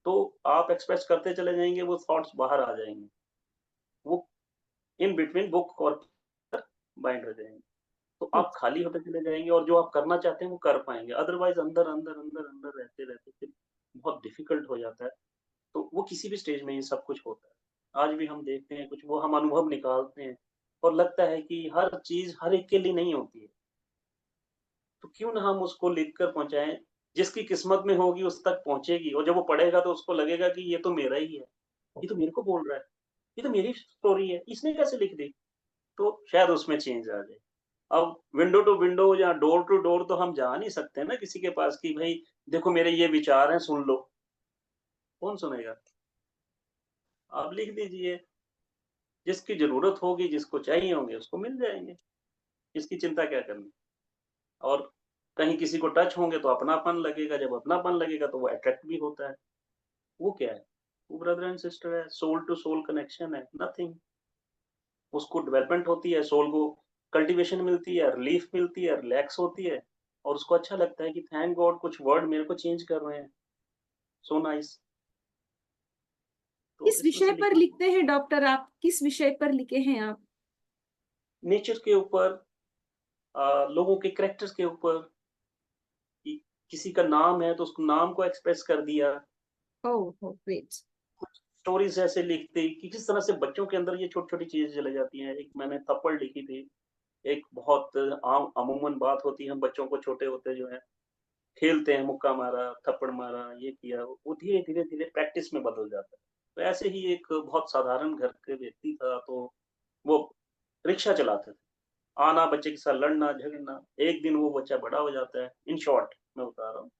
तो आप एक्सप्रेस करते चले जाएँगे, वो थॉट्स बाहर आ जाएँगे। वो इन बिटवीन बुक और बाइंड हो जाएँगे। तो जी आप खाली होते चले जाएँगे और जो आप करना चाहते हैं वो कर पाएँगे। अदरवाइज़ अंदर, अंदर, अंदर, अंदर रहते-रहते फिर बहुत डिफ़िकल्ट हो जाता है। तो वो किसी भी स्टेज में ये सब कुछ होता है। आज भी हम देखते हैं कुछ, वो हम अनुभव निकालते हैं और लगता है कि हर चीज़ हर एक के लिए नहीं होती है। तो क्यों ना हम उसको लिख कर पहुँचाएँ, जिसकी किस्मत में होगी उस तक पहुँचेगी, और जब वो पढ़ेगा तो उसको लगेगा कि ये तो मेरा ही है, ये तो मेरे को बोल रहा है, ये तो मेरी स्टोरी है, इसने कैसे लिख दी? तो शायद उसमें चेंज आ जाए। अब विंडो टू विंडो या डोर टू डोर तो हम जा नहीं सकते ना किसी के पास कि भई देखो मेरे ये विचार हैं, सुन लो, कौन सुनेगा? आप लिख दीजिए, जिसकी ज़रूरत होगी, जिसको चाहिए होंगे उसको मिल जाएँगे, इसकी चिंता क्या करनी? और कहीं किसी को टच होंगे तो अपनापन लगेगा, जब अपनापन लगेगा तो वो अट्रैक्ट भी होता है। वो क्या है? वो ब्रदर एंड सिस्टर है, सोल टू सोल कनेक्शन है, नथिंग। उसको डेवलपमेंट होती है, सोल को कल्टीवेशन मिलती है, रिलीफ मिलती है, रिलैक्स होती है, और उसको अच्छा लगता है कि थैंक गॉड कुछ वर्ड मेरे को चेंज कर रहे हैं, सो नाइस। तो किस इसमें विषय से पर लिखना, लिखते हैं डॉक्टर? आप किस विषय पर लिखे हैं आप? नेचर के ऊपर, लोगों के कैरेक्टर्स के ऊपर, कि किसी का नाम है तो उसको नाम को एक्सप्रेस कर दिया। ओह ओह ग्रेट। कुछ स्टोरीज़ ऐसे लिखते कि किस तरह से बच्चों के अंदर ये छोटी-छोटी चीज़ें चली जाती हैं। एक मैंने थप्पड़ लिखी थी, एक बहुत आम अमूमन बात होती है, हम बच्चों को छोटे होते जो है खेलते हैं, मुक्का मारा, थप्पड़ मारा, ये किया, वो धीरे-धीरे प्रैक्टिस में बदल जाता है। तो ऐसे ही एक बहुत साधारण घर के व्यक्ति था, तो वो रिक्शा चलाते थे। आना, बच्चे के साथ लड़ना, झगड़ना, एक दिन वो बच्चा बड़ा हो जाता है, इन शॉर्ट मैं बता रहा हूँ,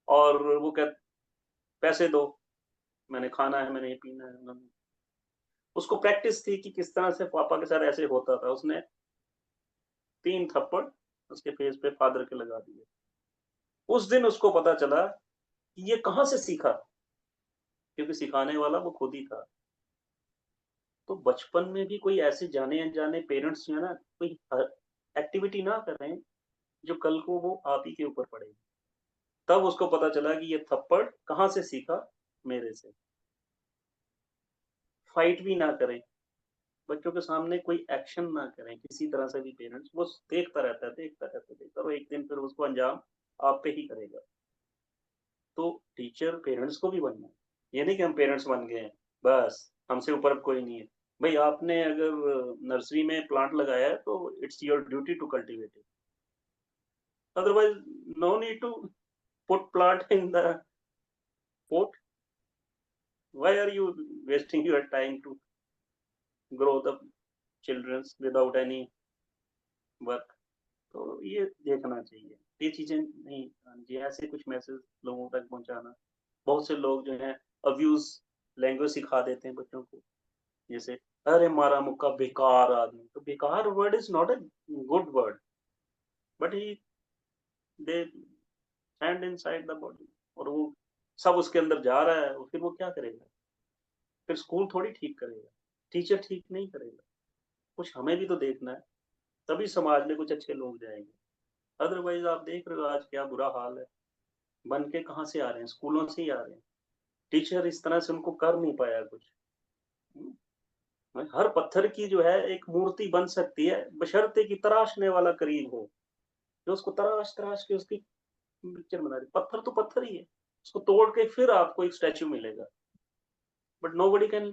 और वो पैसे दो, मैंने खाना है, मैंने ये पीना है। उसको प्रैक्टिस थी कि किस तरह से पापा के साथ ऐसे होता था। उसने 3 थप्पड़ उसके फेस पे फादर के लगा दिए। उस दिन उसको पता चला कि ये कहाँ से सीखा, क्योंकि सिखाने वाला वो खुद ही था। तो बचपन में भी कोई ऐसे जाने-अनजाने पेरेंट्स जो है ना, कोई एक्टिविटी ना करें, जो कल को वो आप ही के ऊपर पड़ेगी। तब उसको पता चला कि ये थप्पड़ कहाँ से सीखा, मेरे से। फाइट भी ना करें, बच्चों के सामने कोई एक्शन ना करें, किसी तरह से भी पेरेंट्स, वो देखता रहता है, देखता रहता है, देखता है, और एक दिन फिर उसको अंजाम आप पे ही करेगा। तो टीचर पेरेंट्स को भी बनना है। ये नहीं कि हम पेरेंट्स बन गए हैं, बस हमसे ऊपर अब कोई नहीं है। भई आपने अगर नर्सरी में प्लांट लगाया है तो it's your duty to cultivate it. Otherwise no need to put plant in the pot. Why are you wasting your time to? grow the children without any work. तो ये देखना चाहिए, ये चीजें नहीं आनी चाहिए, ऐसे कुछ मैसेज लोगों तक पहुंचाना। बहुत से लोग जो है अब्यूज लैंग्वेज सिखा देते हैं बच्चों को, जैसे अरे मारा मुक्का बेकार आदमी। तो बेकार word is not a good word, but he they hand inside the body, और वो सब उसके अंदर जा रहा है, और फिर वो क्या करेगा? फिर स्कूल थोड़ी ठीक करेगा, टीचर ठीक नहीं करेगा, कुछ हमें भी तो देखना है, तभी समाज में कुछ अच्छे लोग जाएंगे। अदरवाइज आप देख रहे हो आज क्या बुरा हाल है, बन के कहाँ से आ रहे हैं? स्कूलों से ही आ रहे हैं। टीचर इस तरह से उनको कर नहीं पाया कुछ। हर पत्थर की जो है एक मूर्ति बन सकती है, बशर्ते कि तराशने वाला करीब हो, जो उसको तराश तराश के उसकी पिक्चर बना रही। पत्थर तो पत्थर ही है, उसको तोड़ के फिर आपको एक स्टैचू मिलेगा, but nobody can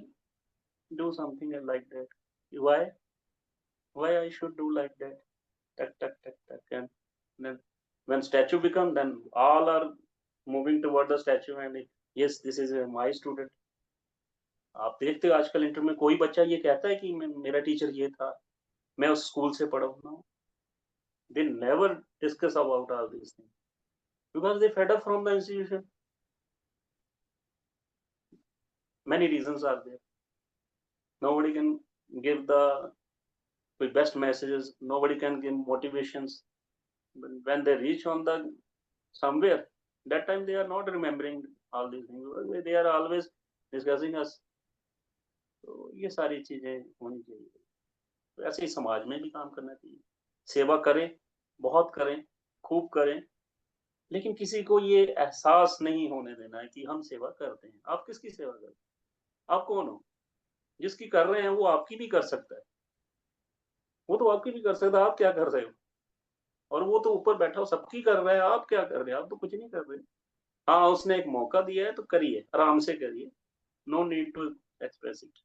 do something like that. Why I should do like that? Tuck, tuck, tuck, tuck. And then when statue become, then all are moving toward the statue, and yes, this is my student. आप देखते हो आजकल इंटर में कोई बच्चा ये कहता है कि मेरा टीचर ये था, मैं उस स्कूल से पढ़ा हूँ। They never discuss about all these things because they fed up from the institution. Many reasons are there. Nobody can give the best messages. Nobody can give motivations. When they reach on the somewhere, that time they are not remembering all these things. They are always discussing us. तो ये सारी चीजें होनी चाहिए। तो ऐसे ही समाज में भी काम करना चाहिए, सेवा करें, बहुत करें, खूब करें, लेकिन किसी को ये एहसास नहीं होने देना है कि हम सेवा करते हैं। आप किसकी सेवा करते हैं? आप कौन हो? जिसकी कर रहे हैं वो आपकी भी कर सकता है, वो तो आपकी भी कर सकता है। आप क्या कर रहे हो? और वो तो ऊपर बैठा हो सबकी कर रहा है, आप क्या कर रहे हैं? आप तो कुछ नहीं कर रहे। हाँ, उसने एक मौका दिया है तो करिए, आराम से करिए, no need to express it.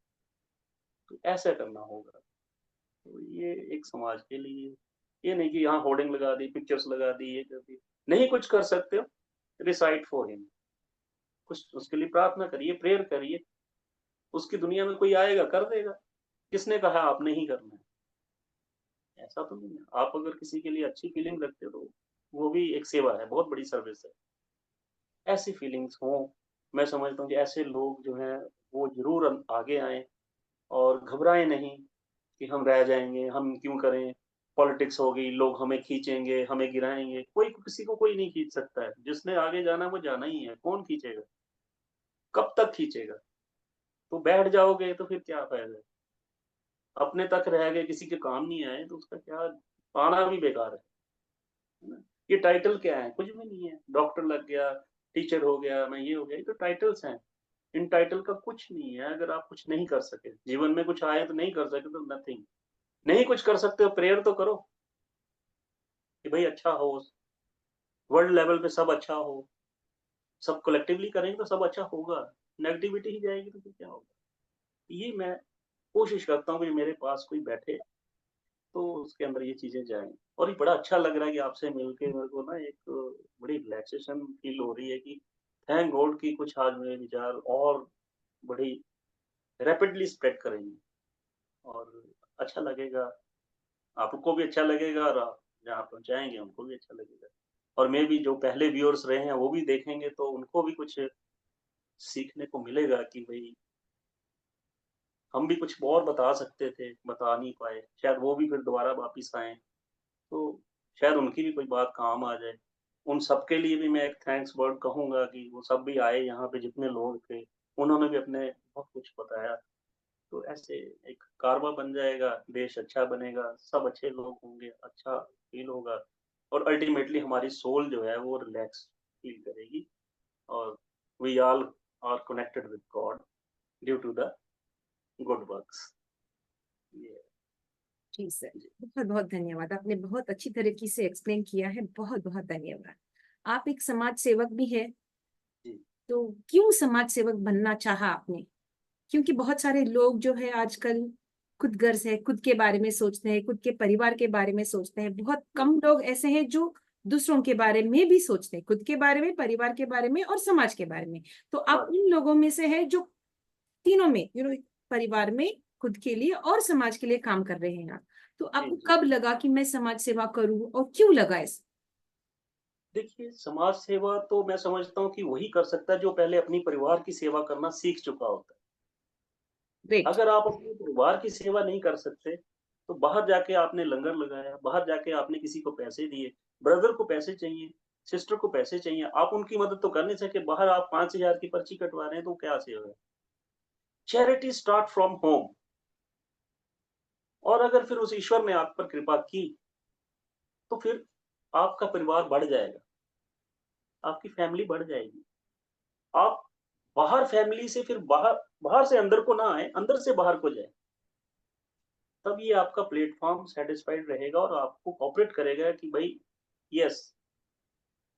तो ऐसा करना होगा। तो ये एक समाज के लिए, ये नहीं कि यहाँ होर्डिंग लगा दी, पिक्चर्स लगा दी, ये कर दी। नहीं कुछ कर सकते हो, रिसाइट फॉर हिम, कुछ उसके लिए प्रार्थना करिए, प्रेयर करिए, उसकी दुनिया में कोई आएगा कर देगा। किसने कहा आपने ही करना है? ऐसा तो नहीं है। आप अगर किसी के लिए अच्छी फीलिंग रखते हो तो वो भी एक सेवा है, बहुत बड़ी सर्विस है। ऐसी फीलिंग्स हों, मैं समझता हूँ कि ऐसे लोग जो हैं वो ज़रूर आगे आएँ और घबराएँ नहीं कि हम रह जाएँगे, हम क्यों करें? पॉलिटिक्स हो गई, लोग हमें खींचेंगे, हमें गिराएँगे, कोई किसी को कोई नहीं खींच सकता है। जिसने आगे जाना है वो जाना ही है, कौन खींचेगा? कब तक खींचेगा? तो बैठ जाओगे तो फिर क्या फ़ायदा? अपने तक रह गए, किसी के काम नहीं आए तो उसका क्या, आना भी बेकार है ना? ये टाइटल क्या है? कुछ भी नहीं है। डॉक्टर लग गया, टीचर हो गया, मैं ये हो गया, ये तो टाइटल्स हैं। इन टाइटल का कुछ नहीं है अगर आप कुछ नहीं कर सके। जीवन में कुछ आए तो नहीं कर सके तो नथिंग। नहीं कुछ कर सकते हो, प्रेयर तो करो कि भई अच्छा हो, वर्ल्ड लेवल पे सब अच्छा हो। सब कलेक्टिवली करेंगे तो सब अच्छा होगा। नेगेटिविटी ही जाएगी तो फिर क्या होगा? ये मैं कोशिश करता हूँ कि मेरे पास कोई बैठे तो उसके अंदर ये चीज़ें जाएँ। और ये बड़ा अच्छा लग रहा है कि आपसे मिलके मेरे को ना एक बड़ी रिलैक्सेशन फ़ील हो रही है कि थैंक गॉड कि कुछ आज मेरे विचार और बड़ी रैपिडली स्प्रेड करेंगे, और अच्छा लगेगा, आपको भी अच्छा लगेगा, और आप जहाँ पहुँचाएँगे उनको भी अच्छा लगेगा। और मेबी जो पहले व्यूअर्स रहे हैं वो भी देखेंगे तो उनको भी कुछ सीखने को मिलेगा कि भई हम भी कुछ और बता सकते थे, बता नहीं पाए। शायद वो भी फिर दोबारा वापिस आएँ, तो शायद उनकी भी कोई बात काम आ जाए। उन सबके लिए भी मैं एक थैंक्स वर्ड कहूँगा कि वो सब भी आए यहाँ पे, जितने लोग थे, उन्होंने भी अपने बहुत कुछ बताया। तो ऐसे एक कारवां बन जाएगा, देश अच्छा बनेगा, सब अच्छे लोग होंगे, अच्छा फ़ील होगा, और अल्टीमेटली हमारी सोल जो है वो रिलैक्स फ़ील करेगी, और we all are connected with God due to the good works. ये जी सर, जी, बहुत बहुत धन्यवाद। आपने बहुत अच्छी तरीके से एक्सप्लेन किया है, बहुत बहुत धन्यवाद। आप एक समाज सेवक भी है, जी, तो क्यों समाज सेवक बनना चाहा आपने? क्योंकि बहुत सारे लोग जो है आजकल खुद गर्ज है, खुद के बारे में सोचते हैं, खुद के परिवार के बारे में सोचते हैं। बहुत जी, कम लोग ऐसे हैं जो दूसरों के बारे में भी सोचते हैं, खुद के बारे में, परिवार के बारे में और समाज के बारे में। तो आप बात उन लोगों में से है जो तीनों में, परिवार में, खुद के लिए और समाज के लिए काम कर रहे हैं आप। तो जी, आपको जी। कब लगा कि मैं समाज सेवा करूं और क्यों लगा ऐसा? देखिए, समाज सेवा तो मैं समझता हूँ कि वही कर सकता है जो पहले अपनी परिवार की सेवा करना सीख चुका होता है। ग्रेट। अगर आप अपने परिवार की सेवा नहीं कर सकते, तो बाहर जाके आपने लंगर लगाया, बाहर जाके आपने किसी को पैसे दिए, ब्रदर को पैसे चाहिए, सिस्टर को पैसे चाहिए, आप उनकी मदद तो कर नहीं सके, बाहर आप 5,000 की पर्ची कटवा रहे हैं, तो क्या सेवा है? Charity start from home. और अगर फिर उस ईश्वर ने आप पर कृपा की, तो फिर आपका परिवार बढ़ जाएगा, आपकी फैमिली बढ़ जाएगी। आप बाहर फैमिली से फिर बाहर बाहर से अंदर को ना आए, अंदर से बाहर को जाएँ। तब ये आपका प्लेटफ़ॉर्म सैटिस्फाइड रहेगा और आपको कोऑपरेट करेगा कि भई yes,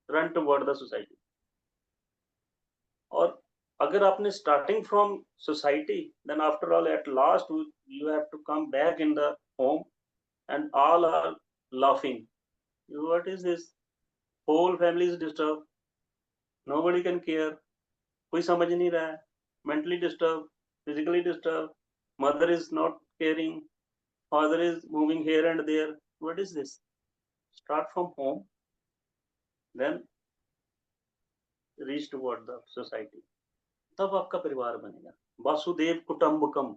run toward the society. और अगर आपने starting from society, then after all at last you have to come back in the home and all are laughing, what is this? Whole family is disturbed, nobody can care, कोई समझ नहीं रहा है, mentally disturb, physically disturb, mother is not caring, father is moving here and there. What is this? Start from home, then reach toward the society. तब आपका परिवार बनेगा। वासुदेव कुटुम्बकम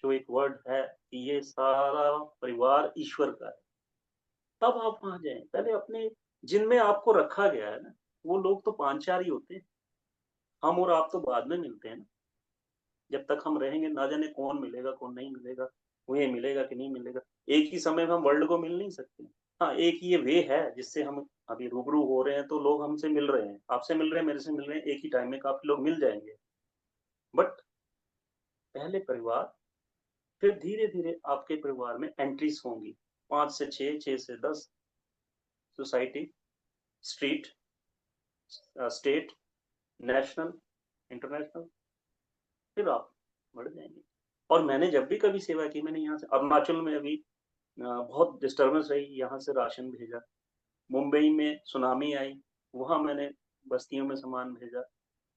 जो एक वर्ड है कि ये सारा परिवार ईश्वर का है। तब आप वहाँ जाएँ। पहले अपने जिनमें आपको रखा गया है ना, वो लोग तो 5-4 ही होते हैं। हम और आप तो बाद में मिलते हैं ना। जब तक हम रहेंगे ना जाने कौन मिलेगा, कौन नहीं मिलेगा, उन्हें मिलेगा कि नहीं मिलेगा। एक ही समय में हम वर्ल्ड को मिल नहीं सकते। हाँ, एक ये वे है जिससे हम अभी रूबरू हो रहे हैं तो लोग हमसे मिल रहे हैं। आपसे मिल रहे हैं, मेरे से मिल रहे हैं, एक ही टाइम में काफ़ी लोग मिल जाएँगे। बट पहले परिवार, फिर धीरे-धीरे आपके परिवार में एंट्रीज़ होंगी। 5 से 6, 6 से 10, society, street, state, national, international, फिर आप बढ़ जाएँगे। और मैंने जब भी कभी सेवा की, मैंने यहाँ से अरुणाचल में अभी बहुत डिस्टर्बेंस रही, यहाँ से राशन भेजा। मुंबई में सुनामी आई, वहाँ मैंने बस्तियों में सामान भेजा।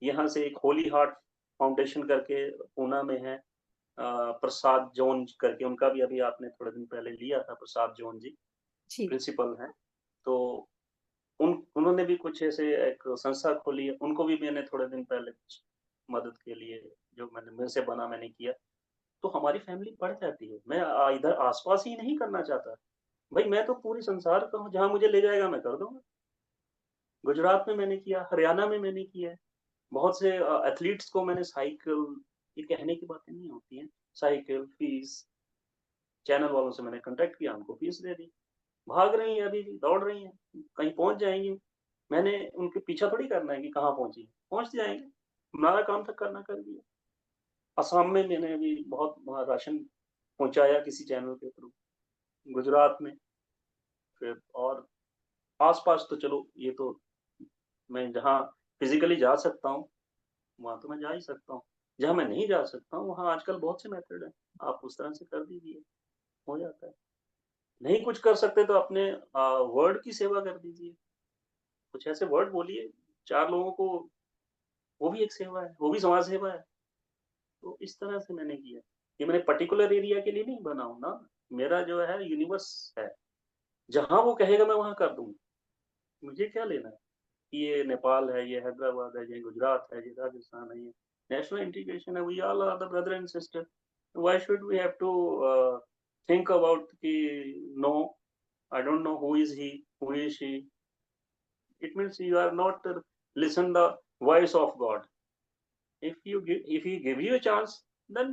यहाँ से एक होली हार्ट फाउंडेशन करके पूना में है, प्रसाद जॉन करके, उनका भी अभी आपने थोड़े दिन पहले लिया था, प्रसाद जॉन जी, जी। प्रिंसिपल हैं। तो उन्होंने भी कुछ ऐसे एक संस्था खोली है, उनको भी मैंने थोड़े दिन पहले कुछ मदद के लिए जो मैंने मेरे से बना मैंने किया। तो हमारी फैमिली बढ़ जाती है। मैं इधर आस-पास ही नहीं करना चाहता। भई मैं तो पूरे संसार का हूँ, जहाँ मुझे ले जाएगा मैं कर दूँगा। गुजरात में मैंने किया, हरियाणा में मैंने किया है। बहुत से एथलीट्स को मैंने साइकिल, ये कहने की बातें नहीं होती हैं, साइकिल, फीस, चैनल वालों से मैंने कॉन्टैक्ट किया, उनको फीस दे दी। भाग रही हैं अभी भी, दौड़ रही हैं, कहीं पहुँच जाएँगी। मैंने उनके पीछा थोड़ी करना है कि कहाँ पहुँची, पहुँच जाएँगे। हमारा काम था करना, कर दिया। असम में मैंने अभी बहुत वहाँ राशन पहुँचाया किसी चैनल के थ्रू, गुजरात में, फिर और आस-पास तो चलो ये तो मैं जहाँ फिज़िकली जा सकता हूँ, वहाँ तो मैं जा ही सकता हूँ। जहाँ मैं नहीं जा सकता हूँ, वहाँ आजकल बहुत से मेथड हैं, आप उस तरह से कर दीजिए, हो जाता है। नहीं कुछ कर सकते तो अपने वर्ड की सेवा कर दीजिए। कुछ ऐसे वर्ड बोलिए, 4 लोगों को, वो भी एक सेवा है, वो भी समाज सेवा है। तो इस तरह से मैंने किया। ये मैंने पर्टिकुलर एरिया के लिए नहीं बना हूँ ना, मेरा जो है यूनिवर्स है। जहाँ वो कहेगा मैं वहाँ कर दूँगा। मुझे क्या लेना है? ये नेपाल है, ये हैदराबाद है, ये गुजरात है, ये राजस्थान है, ये नेशनल इंटीग्रेशन है, we all are the brother and sister. Why should we have to think about कि no, I don't know who is he, who is she. It means you are not listen the voice of God. If he give you a chance, then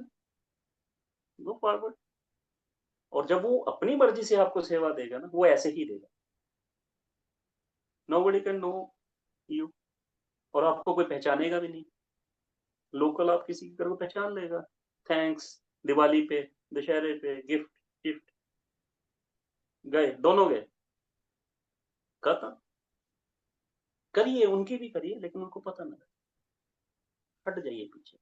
go forward. और जब वो अपनी मर्ज़ी से आपको सेवा देगा ना, वो ऐसे ही देगा। नोबडी कैन नो यू, और आपको कोई पहचानेगा भी नहीं। लोकल आप किसी की तरह पहचान लेगा। थैंक्स, दिवाली पे, दशहरे पे, गिफ्ट गिफ्ट, गए, दोनों गए, खत्म। करिए, उनकी भी करिए, लेकिन उनको पता ना लगे, हट जाइए पीछे।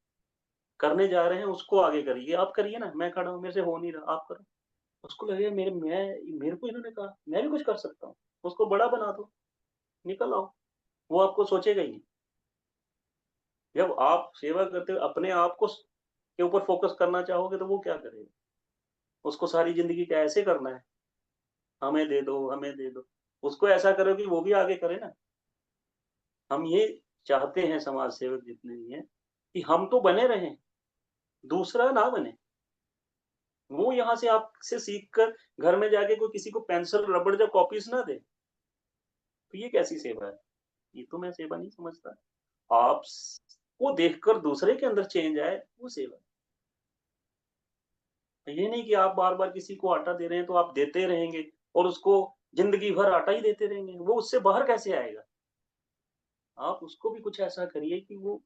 करने जा रहे हैं उसको आगे करिए, आप करिए ना, मैं खड़ा हूँ, मेरे से हो नहीं रहा, आप करो। उसको लगेगा मेरे को इन्होंने कहा, मैं भी कुछ कर सकता हूँ। उसको बड़ा बना दो, निकल आओ, वो आपको सोचेगा ही नहीं। जब आप सेवा करते हो अपने आप को, के ऊपर फोकस करना चाहोगे तो वो क्या करेगा? उसको सारी ज़िंदगी क्या ऐसे करना है? हमें दे दो, हमें दे दो। उसको ऐसा करो कि वो भी आगे करे ना। हम ये चाहते हैं समाज सेवक जितने भी हैं, कि हम तो बने रहें, दूसरा ना बने। वो यहाँ से आपसे सीख कर घर में जाके कोई किसी को पेंसिल, रबड़ या कॉपीज़ ना दे। तो ये कैसी सेवा है? ये तो मैं सेवा नहीं समझता। आप स को देखकर दूसरे के अंदर चेंज आए, वो सेवा है। ये नहीं कि आप बार-बार किसी को आटा दे रहे हैं, तो आप देते रहेंगे और उसको ज़िंदगी भर आटा ही देते रहेंगे। वो उससे बाहर कैसे आएगा? आप उसको भी कुछ ऐसा करिए कि वो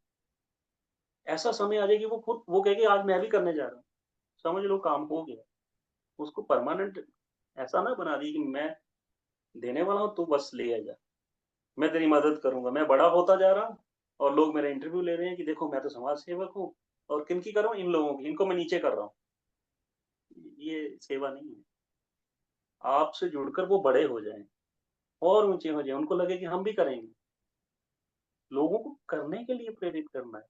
ऐसा समय आ जाए कि वो खुद वो कहे कि आज मैं भी करने जा रहा हूँ। समझ लो काम हो गया। उसको परमानेंट ऐसा ना बना दिए कि मैं देने वाला हूँ, तू बस ले आ जा। मैं तेरी मदद करूँगा। मैं बड़ा होता जा रहा हूँ और लोग मेरा इंटरव्यू ले रहे हैं कि देखो मैं तो समाज सेवक हूँ और किनकी कर रहा हूँ? इन लोगों की। इनको मैं नीचे कर रहा हूँ। ये सेवा नहीं है। आपसे जुड़कर वो बड़े हो जाएँ और ऊँचे हो जाएँ। उनको लगे कि हम भी करेंगे। लोगों को करने के लिए प्रेरित करना है।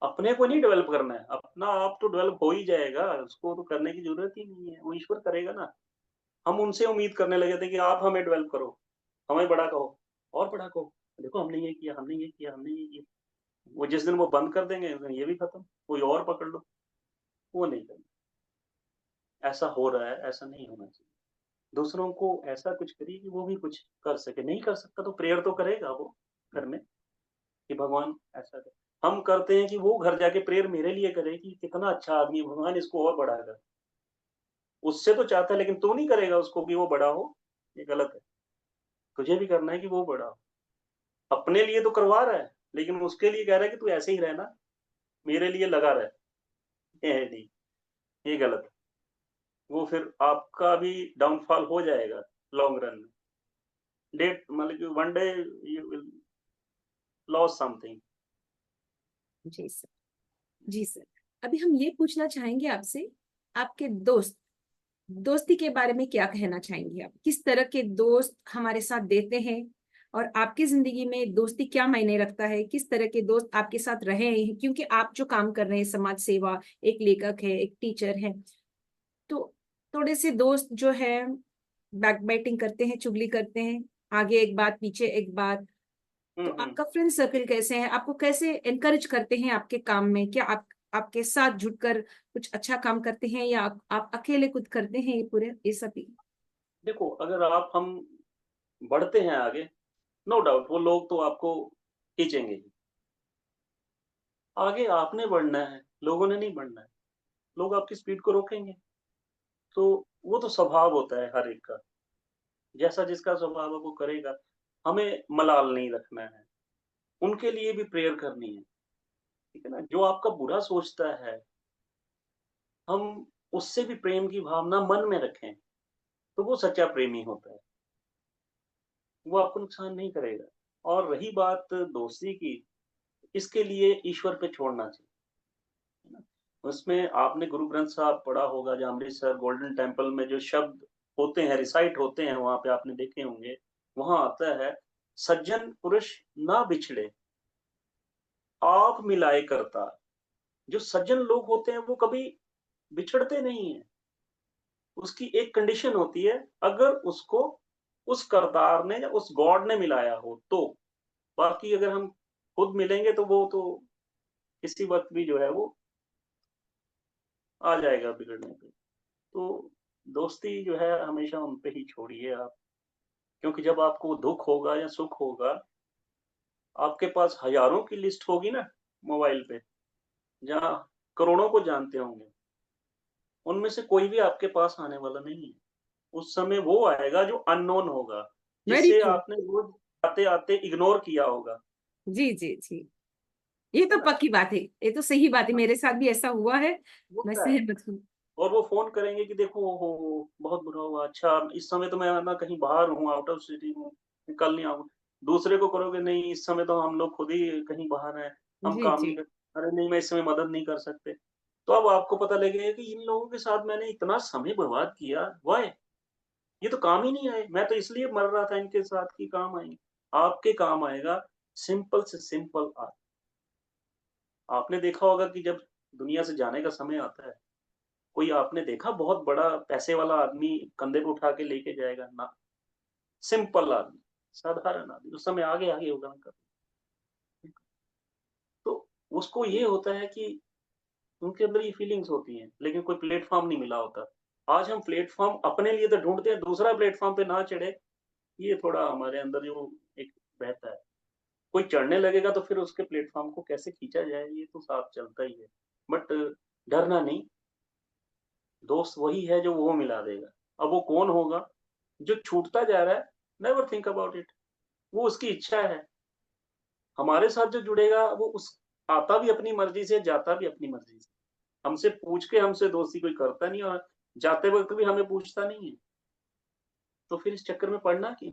अपने को नहीं डेवलप करना है। अपना आप तो डेवलप हो ही जाएगा। उसको तो करने की ज़रूरत ही नहीं है। वो ईश्वर करेगा ना। हम उनसे उम्मीद करने लगे थे कि आप हमें डेवलप करो, हमें बड़ा कहो और बड़ा कहो। देखो हमने ये किया, हमने ये किया, हमने ये किया। वो जिस दिन वो बंद कर देंगे, उस दिन ये भी खत्म। कोई और पकड़ लो, वो नहीं करना। ऐसा हो रहा है, ऐसा नहीं होना चाहिए। दूसरों को ऐसा कुछ करिए कि वो भी कुछ कर सके। नहीं कर सकता तो प्रेयर तो करेगा वो घर में कि भगवान ऐसा करे। हम करते हैं कि वो घर जाके प्रेयर मेरे लिए करे कि कितना अच्छा आदमी है, भगवान इसको और बड़ा कर। उससे तो चाहता है लेकिन तू नहीं करेगा उसको कि वो बड़ा हो, ये गलत है। तुझे भी करना है कि वो बड़ा हो। अपने लिए तो करवा रहा है, लेकिन उसके लिए कह रहा है कि तू ऐसे ही रहना, मेरे लिए लगा रह। ये है नहीं, ये गलत है। वो फिर आपका भी डाउनफॉल हो जाएगा लॉन्ग रन में। डेट मतलब कि one day you will loss something. जी सर। जी सर। अभी हम ये पूछना चाहेंगे आपसे, आपके दोस्ती के बारे में क्या कहना चाहेंगे आप? किस तरह के दोस्त हमारे साथ देते हैं और आपकी जिंदगी में दोस्ती क्या मायने रखता है? किस तरह के दोस्त आपके साथ रहे हैं? क्योंकि आप जो काम कर रहे हैं समाज सेवा, एक लेखक है, एक टीचर है, तो थोड़े से दोस्त जो है बैकबाइटिंग करते हैं, चुगली करते हैं, आगे एक बात पीछे एक बात। तो हुँ। आपका फ्रेंड सर्कल कैसे है? आपको कैसे एनकरेज करते हैं आपके काम में? क्या आप आपके साथ जुड़कर कुछ अच्छा काम करते हैं या आप अकेले खुद करते हैं ये पूरे ये सभी? देखो अगर हम बढ़ते हैं आगे, नो डाउट वो लोग तो आपको खींचेंगे ही। आगे आपने बढ़ना है, लोगों ने नहीं बढ़ना है। लोग आपकी स्पीड को रोकेंगे, तो वो तो स्वभाव होता है हर एक का। जैसा जिसका स्वभाव है वो करेगा। हमें मलाल नहीं रखना है, उनके लिए भी प्रेयर करनी है, ठीक है ना? जो आपका बुरा सोचता है, हम उससे भी प्रेम की भावना मन में रखें, तो वो सच्चा प्रेमी होता है। वो आपको नुकसान नहीं करेगा। और रही बात दोस्ती की, इसके लिए ईश्वर पे छोड़ना चाहिए, है ना? उसमें आपने गुरु ग्रंथ साहब पढ़ा होगा, जहाँ अमृतसर गोल्डन टेम्पल में जो शब्द होते हैं, रिसाइट होते हैं, वहाँ पे आपने देखे होंगे। वहाँ आता है, सज्जन पुरुष ना बिछड़े, आप मिलाए करतार। जो सज्जन लोग होते हैं, वो कभी बिछड़ते नहीं हैं। उसकी एक कंडीशन होती है, अगर उसको उस करतार ने या उस गॉड ने मिलाया हो तो। बाकी अगर हम खुद मिलेंगे तो वो तो किसी वक़्त भी जो है वो आ जाएगा बिगड़ने पे। तो दोस्ती जो है हमेशा उन पे ही छोड़िए आप, क्योंकि जब आपको दुःख होगा या सुख होगा, आपके पास हज़ारों की लिस्ट होगी ना मोबाइल पे, जहाँ करोड़ों को जानते होंगे, उनमें से कोई भी आपके पास आने वाला नहीं है। उस समय वो आएगा जो अननोन होगा, वेरी जिसे ट्रू। आपने रोज़ आते-आते इग्नोर किया होगा, जी जी जी। ये है तो ना? पक्की बात है, ये तो सही बात है, हाँ, मेरे साथ भी ऐसा हुआ है। मैं होता है। सहमत हूँ। और वो फ़ोन करेंगे कि देखो ओहो! बहुत बुरा हुआ, अच्छा इस समय तो मैं ना कहीं बाहर हूँ, आउट ऑफ सिटी हूँ, मैं कल नहीं आऊँगा। दूसरे को करोगे नहीं इस समय तो हम लोग खुद ही कहीं बाहर हैं, हम जी काम जी। नहीं कर अरे नहीं मैं इस समय मदद नहीं कर सकते। तो अब आपको पता लगेगा कि इन लोगों के साथ मैंने इतना समय बर्बाद किया, व्हाय? ये तो काम ही नहीं आए, मैं तो इसलिए मर रहा था इनके साथ कि काम आएँगे। आपके काम आएगा सिंपल से सिंपल आपने देखा होगा कि जब दुनिया से जाने का समय आता है। कोई आपने देखा बहुत बड़ा पैसे वाला आदमी कंधे पे उठा के लेके जाएगा? ना, सिंपल आदमी, साधारण आदमी उस समय आगे-आगे होगा उनका। तो उसको ये होता है कि उनके अंदर ये फीलिंग्स होती हैं, लेकिन कोई प्लेटफ़ॉर्म नहीं मिला होता। आज हम प्लेटफ़ॉर्म अपने लिए तो ढूँढते हैं, दूसरा प्लेटफ़ॉर्म पे ना चढ़े, ये थोड़ा हमारे अंदर जो एक रहता है। कोई चढ़ने लगेगा तो फिर उसके प्लेटफ़ॉर्म को कैसे खींचा जाए, ये तो साफ चलता ही है। बट डरना नहीं, दोस्त वही है जो वो मिला देगा। अब वो कौन होगा? जो छूटता जा रहा है, नेवर थिंक अबाउट इट, वो उसकी इच्छा है। हमारे साथ जो जुड़ेगा वो उस आता भी अपनी मर्ज़ी से, जाता भी अपनी मर्ज़ी से। हमसे पूछ के हमसे दोस्ती कोई करता नहीं और जाते वक़्त भी हमें पूछता नहीं है। तो फिर इस चक्कर में पड़ना क्यों?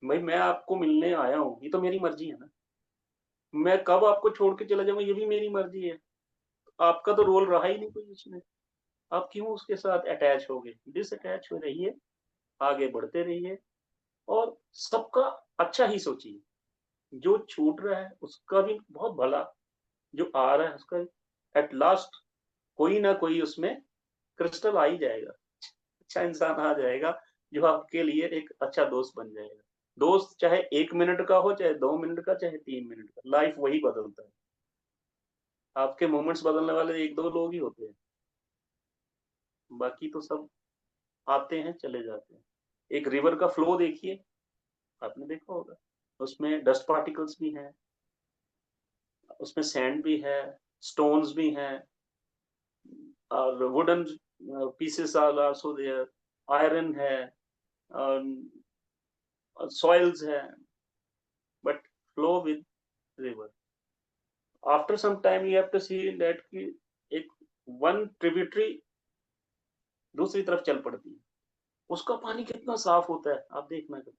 भई मैं आपको मिलने आया हूँ, ये तो मेरी मर्ज़ी है ना। मैं कब आपको छोड़ के चला जाऊँगा ये भी मेरी मर्ज़ी है। आपका तो रोल रहा ही नहीं कोई उसमें। आप क्यों उसके साथ अटैच हो गए? डिसअटैच हो रहिए, आगे बढ़ते रहिए और सबका अच्छा ही सोचिए। जो छूट रहा है उसका भी बहुत भला, जो आ रहा है उसका एट लास्ट कोई ना कोई उसमें क्रिस्टल आ ही जाएगा। अच्छा इंसान आ जाएगा, जो आपके लिए एक अच्छा दोस्त बन जाएगा। दोस्त चाहे 1 मिनट का हो, चाहे 2 मिनट का, चाहे 3 मिनट का, लाइफ़ वही बदलता है। आपके मोमेंट्स बदलने वाले 1-2 लोग ही होते हैं, बाकी तो सब आते हैं, चले जाते हैं। एक रिवर का फ्लो देखिए, आपने देखा होगा, उसमें डस्ट पार्टिकल्स भी हैं, उसमें सैंड भी है, स्टोन्स भी हैं और wooden pieces are also there, iron है, सॉइल्स है, but flow with river. After some time you have to see that कि एक वन ट्रिब्यूटरी दूसरी तरफ चल पड़ती है। उसका पानी कितना साफ होता है, आप देखना कभी।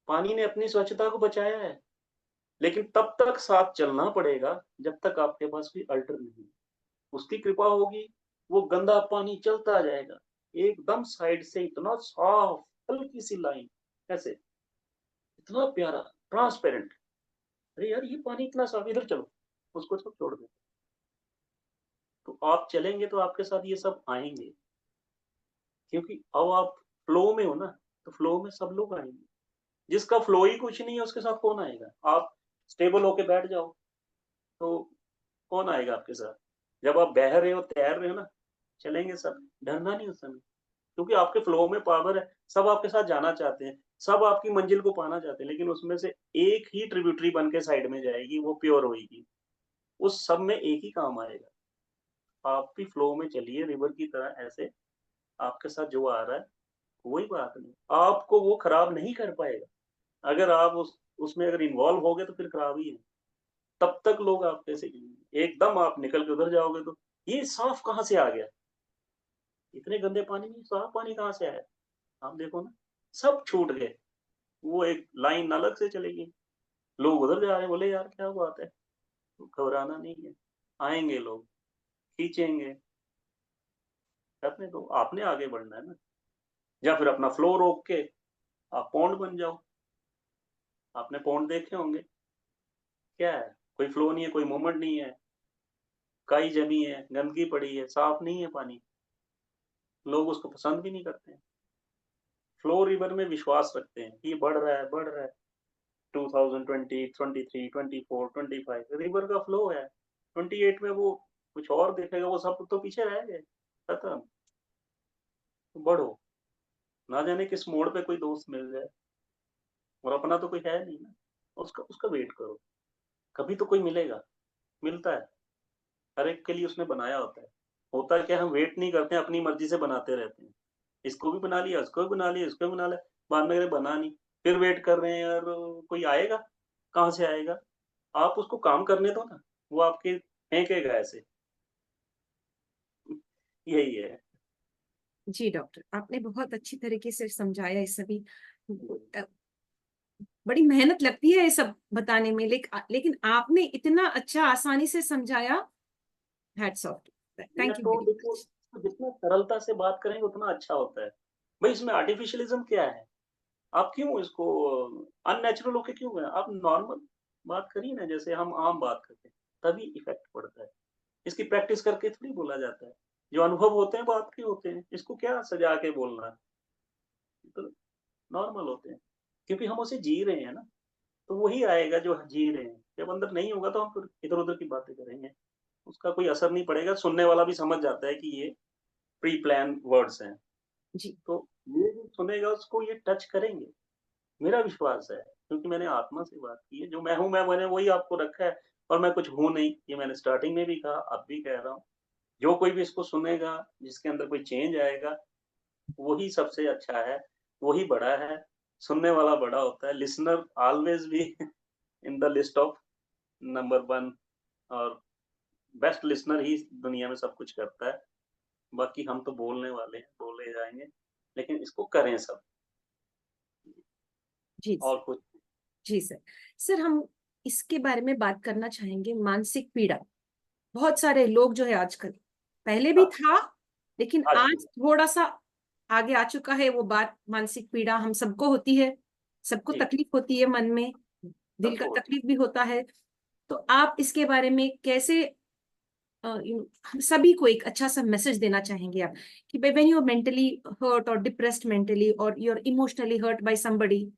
पानी ने अपनी स्वच्छता को बचाया है, लेकिन तब तक साथ चलना पड़ेगा जब तक आपके पास कोई अल्टर नहीं। उसकी कृपा होगी, वो गंदा पानी चलता जाएगा। एकदम साइड से इतना साफ, हल्की सी लाइन, ऐसे, इतना प्यारा, ट्रांसपेरेंट। अरे यार ये पानी इतना साफ, इधर चलो, उसको सब छोड़ दो। तो आप चलेंगे तो आपके साथ ये सब आएँगे, क्योंकि अब आप फ्लो में हो ना, तो फ्लो में सब लोग आएँगे। जिसका फ्लो ही कुछ नहीं है उसके साथ कौन आएगा? आप स्टेबल होके बैठ जाओ, तो कौन आएगा आपके साथ? जब आप बह रहे हो, तैर रहे हो ना, चलेंगे सब, डरना नहीं उस समय, क्योंकि आपके फ्लो में पावर है, सब आपके साथ जाना चाहते हैं, सब आपकी मंजिल को पाना चाहते हैं, लेकिन उसमें से एक ही ट्रिब्यूटरी बन के साइड में जाएगी, वो प्योर होएगी। उस सब में एक ही काम आएगा। आप भी फ्लो में चलिए रिवर की तरह ऐसे, आपके साथ जो आ रहा है, कोई बात नहीं, आपको वो खराब नहीं कर पाएगा। अगर आप उसमें अगर इन्वॉल्व हो गए तो फिर खराब ही है। तब तक लोग आपके से एकदम आप निकल के उधर जाओगे तो ये साफ कहाँ से आ गया? इतने गंदे पानी में साफ पानी कहाँ से आया? आप देखो ना, सब छूट गए। वो एक लाइन अलग से चलेगी। लोग उधर जा रहे हैं, बोले यार क्या बात है? घबराना नहीं है। आएँगे लोग, खींचेंगे, करने दो, आपने आगे बढ़ना है ना। या फिर अपना फ्लो रोक के आप पॉन्ड बन जाओ। आपने पॉन्ड देखे होंगे, क्या है? कोई फ्लो नहीं है, कोई मूवमेंट नहीं है, काई जमी है, गंदगी पड़ी है, साफ नहीं है पानी। लोग उसको पसंद भी नहीं करते हैं। फ्लो रिवर में विश्वास रखते हैं कि ये बढ़ रहा है। 2020, 23, 24, 25 रिवर का फ्लो है। 28 में वो कुछ और दिखेगा, वो सब तो पीछे रह गए, खत्म। तो बढ़ो, ना जाने किस मोड़ पे कोई दोस्त मिल जाए और अपना तो कोई है नहीं ना, उसका उसका वेट करो, कभी तो कोई मिलेगा, मिलता है, हर एक के लिए उसने बनाया होता है। होता है क्या, हम वेट नहीं करते हैं, अपनी मर्ज़ी से बनाते रहते हैं। इसको भी बना लिया, उसको भी बना लिया, इसको भी बना लिया, बाद में अरे बना नहीं, फिर वेट कर रहे हैं यार कोई आएगा? कहाँ से आएगा? आप उसको काम करने दो ना, वो आपके फेंकेगा ऐसे, यही है। जी डॉक्टर, आपने बहुत अच्छी तरीके से समझाया ये सभी। अ, बड़ी मेहनत लगती है ये सब बताने में, लेकिन आपने इतना अच्छा आसानी से समझाया। Hats off. या थैंक यू तो वेरी देखो, मच। जितना सरलता से बात करेंगे उतना अच्छा होता है। भाई इसमें आर्टिफिशियलिज़्म क्या है? आप क्यों इसको अननेचुरल होके क्यों गए? आप नॉर्मल बात करिए ना, जैसे हम आम बात करते हैं, तभी इफ़ेक्ट पड़ता है। इसकी प्रैक्टिस करके थोड़ी बोला जाता है। जो अनुभव होते हैं वो आपके होते हैं, इसको क्या सजा के बोलना है, तो नॉर्मल होते हैं, क्योंकि हम उसे जी रहे हैं ना, तो वही आएगा जो जी रहे हैं। जब अंदर नहीं होगा तो हम फिर इधर-उधर की बातें करेंगे, उसका कोई असर नहीं पड़ेगा, सुनने वाला भी समझ जाता है कि ये प्री प्लान वर्ड्स हैं। जी, तो ये जो सुनेगा उसको ये टच करेंगे, मेरा विश्वास है, क्योंकि मैंने आत्मा से बात की है, जो मैं हूँ मैंने वही आपको रखा है और मैं कुछ हूँ नहीं, ये मैंने स्टार्टिंग में भी कहा, अब भी कह रहा हूँ। जो कोई भी इसको सुनेगा, जिसके अंदर कोई चेंज आएगा, वही सबसे अच्छा है, वही बड़ा है, सुनने वाला बड़ा होता है, listener always be in the list of number 1 और बेस्ट लिसनर ही दुनिया में सब कुछ करता है। बाकी हम तो बोलने वाले हैं, बोले जाएँगे, लेकिन इसको करें सब जी, और कुछ जी सर। सर, हम इसके बारे में बात करना चाहेंगे, मानसिक पीड़ा। बहुत सारे लोग जो है आजकल, पहले भी हाँ, था, लेकिन आज भी आज थोड़ा-सा आगे आ चुका है वो बात। मानसिक पीड़ा हम सबको होती है, सबको जी, तकलीफ होती है मन में, दिल का सबको होती तकलीफ भी होता है। तो आप इसके बारे में कैसे हम सभी को एक अच्छा-सा मैसेज देना चाहेंगे आप कि when you are mentally hurt और डिप्रेस्ड मेंटली और you are emotionally hurt by somebody, है।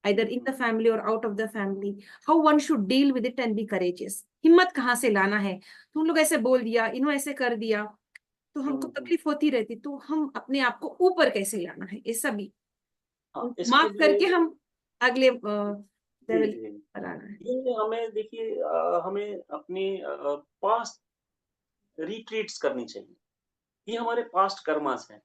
either in the family or out of the family, how one should deal with it and be courageous? हिम्मत कहाँ से लाना है? तो उन लोग ऐसे बोल दिया, इन्हों ऐसे कर दिया, तो हमको हुँ, हुँ। तकलीफ होती रहती, तो हम अपने आप को ऊपर कैसे लाना है, ये सभी हाँ, उनको इसके माफ करके लिए हम अगले जी, लेवल जी। पर आना है। ये हमें देखिए हमें अपनी पास्ट रिट्रीट्स करनी चाहिए। ये हमारे पास्ट कर्मास हैं।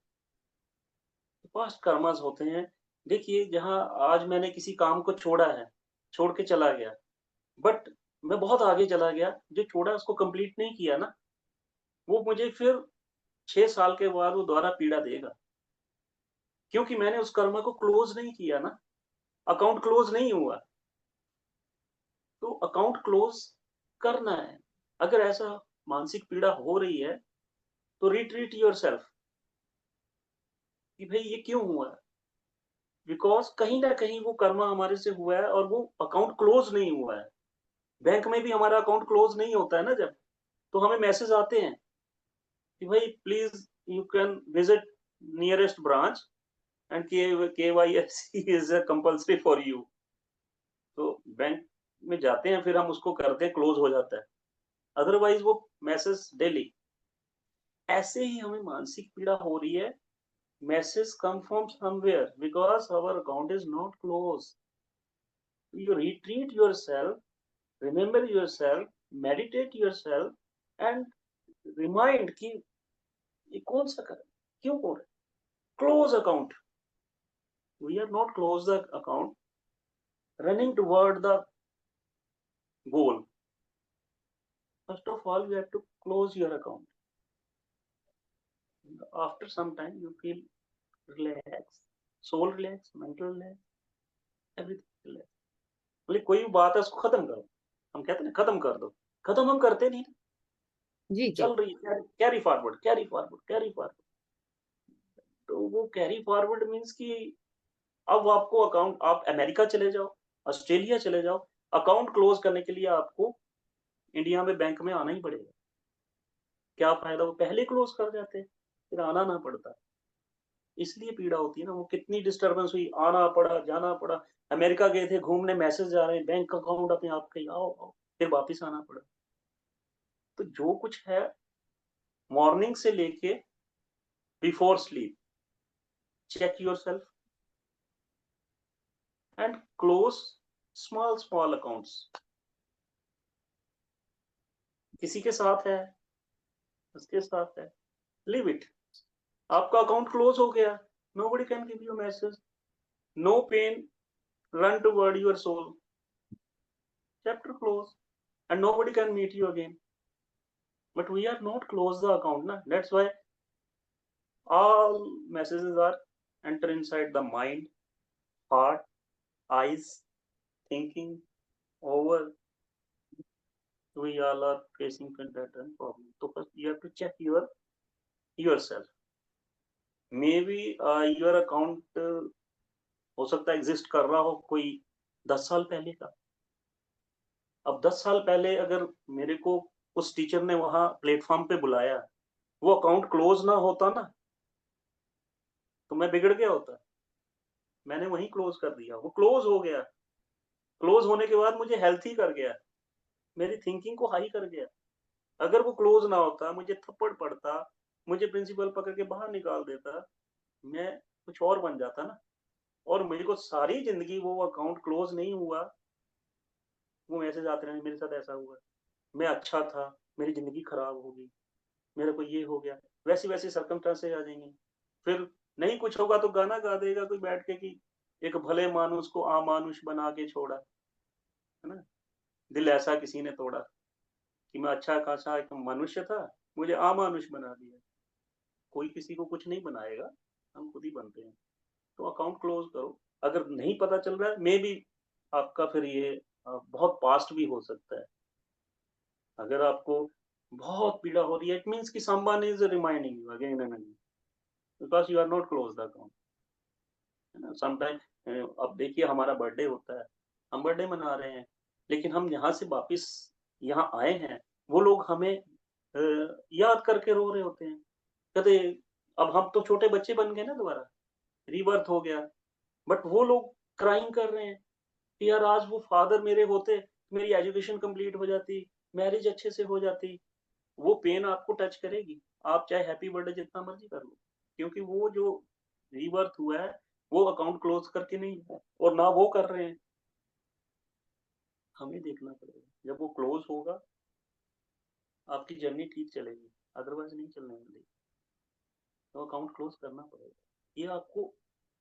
पास्ट कर्मास होते हैं, देखिए जहाँ आज मैंने किसी काम को छोड़ा है, छोड़ के चला गया, बट मैं बहुत आगे चला गया, जो छोड़ा उसको कंप्लीट नहीं किया ना, वो मुझे फिर 6 साल के बाद वो दोबारा पीड़ा देगा। क्योंकि मैंने उस कर्म को क्लोज़ नहीं किया ना, अकाउंट क्लोज़ नहीं हुआ। तो अकाउंट क्लोज़ करना है। अगर ऐसा मानसिक पीड़ा हो रही है, तो रिट्रीट योरसेल्फ कि भई ये क्यों हुआ? बिकॉज़ कहीं न कहीं वो कर्म हमारे से हुआ है और वो अकाउंट क्लोज़ नहीं हुआ है। बैंक में भी हमारा अकाउंट क्लोज़ नहीं होता है ना जब, तो हमें मैसेज आते हैं कि भई please you can visit nearest branch and KYC is compulsory for you. तो बैंक में जाते हैं, फिर हम उसको करते हैं, क्लोज़ हो जाता है। अदरवाइज़ वो मैसेज डेली ऐसे ही हमें मानसिक पीड़ा हो रही है, messages come from somewhere because our account is not closed. You retreat yourself, remember yourself, meditate yourself and remind कि ये कौन सा कर क्यों हो रहा है? Close account. We are not close the account, running toward the goal. First of all, you have to close your account. After some time, you feel relaxed, soul relaxed, mental relaxed, everything relaxed. मतलब कोई भी बात है उसको खत्म करो। हम कहते हैं ना खत्म कर दो। खत्म हम करते नहीं। जी, जी। चल रही है carry forward, carry forward, carry forward. तो वो कैरी फॉरवर्ड मीन्स कि अब आपको अकाउंट आप अमेरिका चले जाओ, ऑस्ट्रेलिया चले जाओ, अकाउंट क्लोज़ करने के लिए आपको इंडिया में बैंक में आना ही पड़ेगा। क्या फ़ायदा वो पहले क्लोज़ कर जाते, फिर आना ना पड़ता। इसलिए पीड़ा होती है ना, वो कितनी डिस्टर्बेंस हुई, आना पड़ा, जाना पड़ा। अमेरिका गए थे घूमने, मैसेज आ रहे हैं, बैंक अकाउंट अपने आपके आओ, आओ, फिर वापिस आना पड़ा। तो जो कुछ है मॉर्निंग से लेके before sleep check yourself and close small accounts. किसी के साथ है, उसके साथ है, leave it. आपका अकाउंट क्लोज हो गया, nobody can give you a message. No pain, run toward your soul. Chapter close, and nobody can meet you again. But we are not close the account, na. That's why all messages are enter inside the mind, heart, eyes, thinking, over. We all are facing certain problem. So first you have to check yourself. May be your account हो सकता है एग्जिस्ट कर रहा हो कोई 10 साल पहले का। अब 10 साल पहले अगर मेरे को उस टीचर ने वहाँ प्लेटफ़ॉर्म पे बुलाया, वो अकाउंट क्लोज़ ना होता ना, तो मैं बिगड़ गया होता। मैंने वहीं क्लोज़ कर दिया, वो क्लोज़ हो गया। क्लोज़ होने के बाद मुझे हेल्थी कर गया, मेरी थिंकिंग को हाई कर गया। अगर वो क्लोज़ ना होता, मुझे थप्पड़ पड़ता, मुझे प्रिंसिपल पकड़ के बाहर निकाल देता, मैं कुछ और बन जाता ना। और मेरे को सारी ज़िंदगी वो अकाउंट क्लोज़ नहीं हुआ, वो मैसेज आते रहे, मेरे साथ ऐसा हुआ, मैं अच्छा था, मेरी ज़िंदगी खराब हो गई, मेरे को ये हो गया, वैसी-वैसी सर्कमस्टेंसेस आ जाएँगी। फिर नहीं कुछ होगा तो गाना गा देगा कोई बैठ के कि एक भले मानुष को अमानुष बना के छोड़ा, है ना? दिल ऐसा किसी ने तोड़ा कि मैं अच्छा-खासा एक मनुष्य था, मुझे अमानुष बना दिया। कोई किसी को कुछ नहीं बनाएगा, हम खुद ही बनते हैं। तो अकाउंट क्लोज़ करो। अगर नहीं पता चल रहा है, मेबी आपका फिर ये बहुत पास्ट भी हो सकता है। अगर आपको बहुत पीड़ा हो रही है, इट मीन्स कि someone is reminding you again and again because you are not close the account, है ना? समटाइम अब देखिए हमारा बर्थडे होता है, हम बर्थडे मना रहे हैं, लेकिन हम यहाँ से वापिस यहाँ आए हैं, वो लोग हमें याद करके रो रहे होते हैं। कहते अब हम तो छोटे बच्चे बन गए ना दोबारा, रीबर्थ हो गया, बट वो लोग क्राइंग कर रहे हैं कि यार आज वो फादर मेरे होते, मेरी एजुकेशन कंप्लीट हो जाती, मैरिज अच्छे से हो जाती। वो पेन आपको टच करेगी, आप चाहे हैप्पी बर्थडे जितना मर्ज़ी कर लो, क्योंकि वो जो रीबर्थ हुआ है, वो अकाउंट क्लोज़ करके नहीं हुआ है और ना वो कर रहे हैं। हमें देखना पड़ेगा, जब वो क्लोज़ होगा, आपकी जर्नी ठीक चलेगी, अदरवाइज़ नहीं चलने वाली। तो अकाउंट क्लोज़ करना पड़ेगा। ये आपको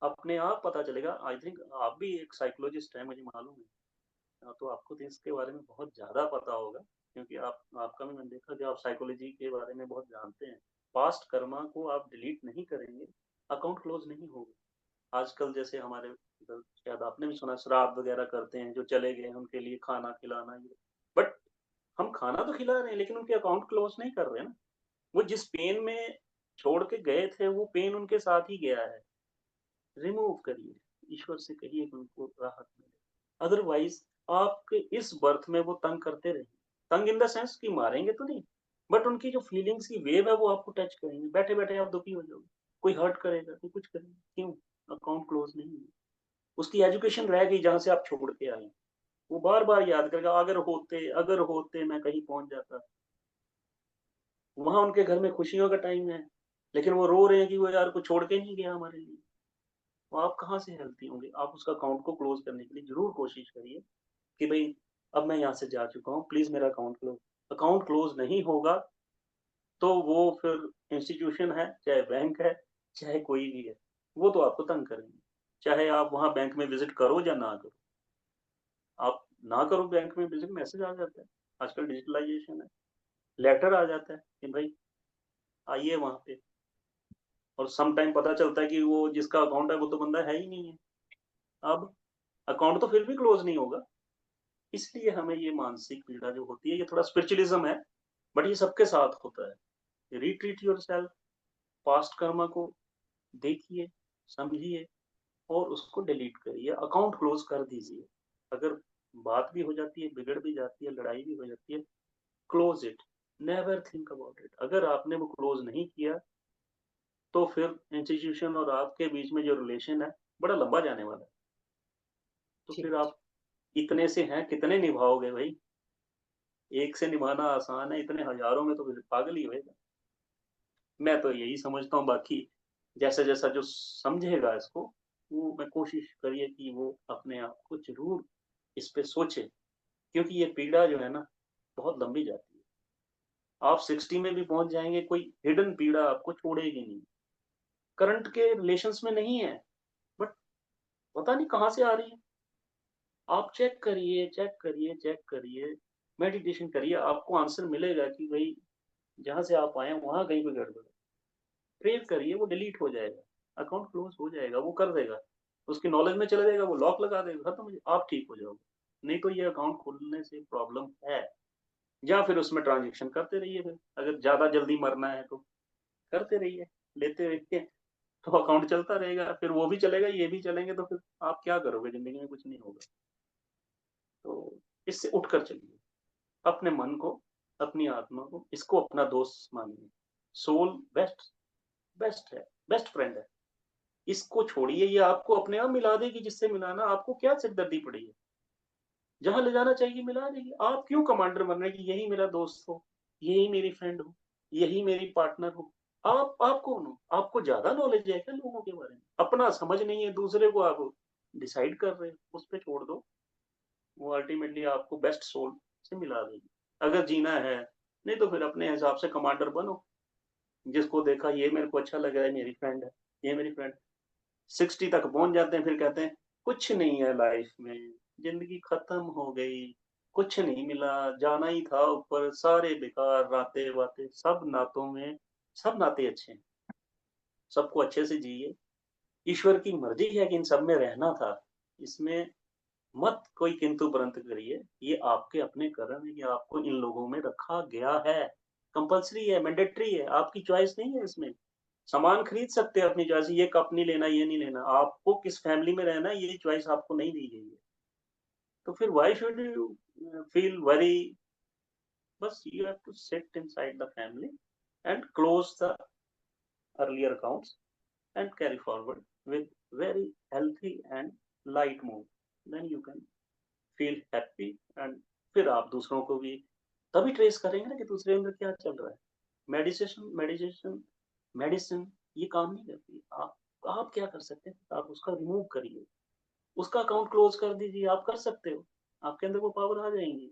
अपने आप पता चलेगा। आई थिंक आप भी एक साइकोलॉजिस्ट हैं, मुझे मालूम है। तो आपको तो इसके बारे में बहुत ज़्यादा पता होगा, क्योंकि आप आपका भी मैंने देखा कि आप साइकोलॉजी के बारे में बहुत जानते हैं। पास्ट कर्मा को आप डिलीट नहीं करेंगे, अकाउंट क्लोज़ नहीं होगा। आजकल जैसे हमारे इधर शायद आपने भी सुना श्राद्ध वगैरह करते हैं, जो चले गए हैं उनके लिए खाना खिलाना ये। बट हम खाना तो खिला रहे हैं, लेकिन उनके अकाउंट क्लोज़ नहीं कर रहे हैं ना। वो जिस पेन में छोड़ के गए थे, वो पेन उनके साथ ही गया है। रिमूव करिए, ईश्वर से कहिए कि उनको राहत मिले। अदरवाइज़ आपके इस बर्थ में वो तंग करते रहेंगे। तंग इन द सेंस कि मारेंगे तो नहीं, बट उनकी जो फीलिंग्स की वेव है वो आपको टच करेंगे। बैठे-बैठे आप दुखी हो जाओगे। कोई हर्ट करेगा, कोई कुछ करेगा। क्यों? अकाउंट क्लोज़ नहीं है। उसकी एजुकेशन रह गई जहाँ से आप छोड़ के आए हैं। वो बार-बार याद करेगा, अगर होते मैं कहीं पहुँच जाता। वहाँ उनके घर में खुशियों का टाइम है, लेकिन वो रो रहे हैं कि वो यार कुछ छोड़ के नहीं गया हमारे लिए। तो आप कहाँ से हेल्थी होंगे? आप उसका अकाउंट को क्लोज़ करने के लिए ज़रूर कोशिश करिए कि भई अब मैं यहाँ से जा चुका हूँ, प्लीज़ मेरा अकाउंट क्लोज़। अकाउंट क्लोज़ नहीं होगा, तो वो फिर इंस्टीट्यूशन है, चाहे बैंक है, चाहे कोई भी है, वो तो आपको तंग करेंगे। चाहे आप वहाँ बैंक में विज़िट करो या ना करो। आप ना करो बैंक में विज़िट, मैसेज आ जाता है। आजकल डिजिटलाइज़ेशन है, लेटर आ जाता है कि भई आइए वहाँ पे। और सम टाइम पता चलता है कि वो जिसका अकाउंट है, वो तो बंदा है ही नहीं है। अब अकाउंट तो फिर भी क्लोज़ नहीं होगा। इसलिए हमें ये मानसिक पीड़ा जो होती है, ये थोड़ा स्पिरिचुअलिज़्म है, बट ये सबके साथ होता है। रिट्रीट योरसेल्फ, पास्ट कर्मा को देखिए, समझिए और उसको डिलीट करिए, अकाउंट क्लोज़ कर दीजिए। अगर बात भी हो जाती है, बिगड़ भी जाती है, लड़ाई भी हो जाती है, close it, never think about it. अगर आपने वो क्लोज़ नहीं किया, तो फिर इंस्टीट्यूशन और आपके बीच में जो रिलेशन है, बड़ा लंबा जाने वाला है। तो जी। फिर आप इतने से हैं, कितने निभाओगे भई? एक से निभाना आसान है, इतने हज़ारों में तो फिर पागल ही होएगा। मैं तो यही समझता हूँ, बाकी जैसा-जैसा जो समझेगा इसको, वो मैं कोशिश करिए कि वो अपने आप को ज़रूर इस पे सोचे, क्योंकि ये पीड़ा जो है ना, बहुत लंबी जाती है। आप 60 में भी पहुँच जाएँगे, कोई हिडन पीड़ा आपको छोड़ेगी नहीं। करंट के रिलेशंस में नहीं है, बट पता नहीं कहाँ से आ रही है। आप चेक करिए, चेक करिए, चेक करिए, मेडिटेशन करिए, आपको आंसर मिलेगा कि भई जहाँ से आप आए हैं, वहाँ कहीं पे गड़बड़ है। प्रेयर करिए, वो डिलीट हो जाएगा, अकाउंट क्लोज़ हो जाएगा, वो कर देगा। उसकी नॉलेज में चला जाएगा, वो लॉक लगा देगा, खत्म हो जाए आप ठीक हो जाओगे। नहीं तो ये अकाउंट खोलने से प्रॉब्लम है, या फिर उसमें ट्रांज़ैक्शन करते रहिए फिर, अगर ज़्यादा जल्दी मरना है तो, करते रहिए, लेते रहिए, तो अकाउंट चलता रहेगा, फिर वो भी चलेगा, ये भी चलेंगे, तो फिर आप क्या करोगे? ज़िंदगी में कुछ नहीं होगा। तो इससे उठकर चलिए, अपने मन को अपनी आत्मा को, इसको अपना दोस्त मानिए। सोल बेस्ट है, बेस्ट फ्रेंड है। इसको छोड़िए, ये आपको अपने आप मिला देगी जिससे मिलाना, आपको क्या सिरदर्दी पड़ी है? जहाँ ले जाना चाहिए मिला देगी। आप क्यों कमांडर बन रहे हैं कि यही मेरा दोस्त हो, यही मेरी फ्रेंड हो, यही मेरी पार्टनर हो? आप कौन हो? आपको ज़्यादा नॉलेज है क्या लोगों के बारे में? अपना समझ नहीं है, दूसरे को आप डिसाइड कर रहे हो, उस पे छोड़ दो। वो अल्टीमेटली आपको बेस्ट सोल से मिला देगी। अगर जीना है, नहीं तो फिर अपने हिसाब से कमांडर बनो। जिसको देखा ये मेरे को अच्छा लग रहा है, मेरी फ्रेंड है, ये मेरी फ्रेंड। 60 तक पहुँच जाते हैं, फिर कहते हैं कुछ नहीं है लाइफ में, ज़िंदगी खत्म हो गई, कुछ नहीं मिला, जाना ही था ऊपर, सारे बेकार, रातें-वातें, सब नातों में सब नाते अच्छे हैं, सबको अच्छे से जिए। ईश्वर की मर्ज़ी है कि इन सब में रहना था, इसमें मत कोई किंतु परंतु करिए। ये आपके अपने कर्म है कि आपको इन लोगों में रखा गया है। कंपल्सरी है, मैंडेटरी है, आपकी चॉइस नहीं है इसमें। सामान खरीद सकते हैं अपनी चॉइस, ये कप नहीं लेना, ये नहीं लेना। आपको किस फैमिली में रहना है, ये चॉइस आपको नहीं दी गई है। तो फिर why should you feel worry? बस you have to sit inside the family and close the earlier accounts and carry forward with very healthy and light mood. Then you can feel happy and फिर आप दूसरों को भी तभी ट्रेस करेंगे ना कि दूसरे अंदर क्या चल रहा है। मेडिटेशन मेडिसिन ये काम नहीं करती। आप क्या कर सकते हैं? आप उसका रिमूव करिए, उसका अकाउंट क्लोज कर दीजिए। आप कर सकते हो, आपके अंदर वो पावर आ जाएंगी।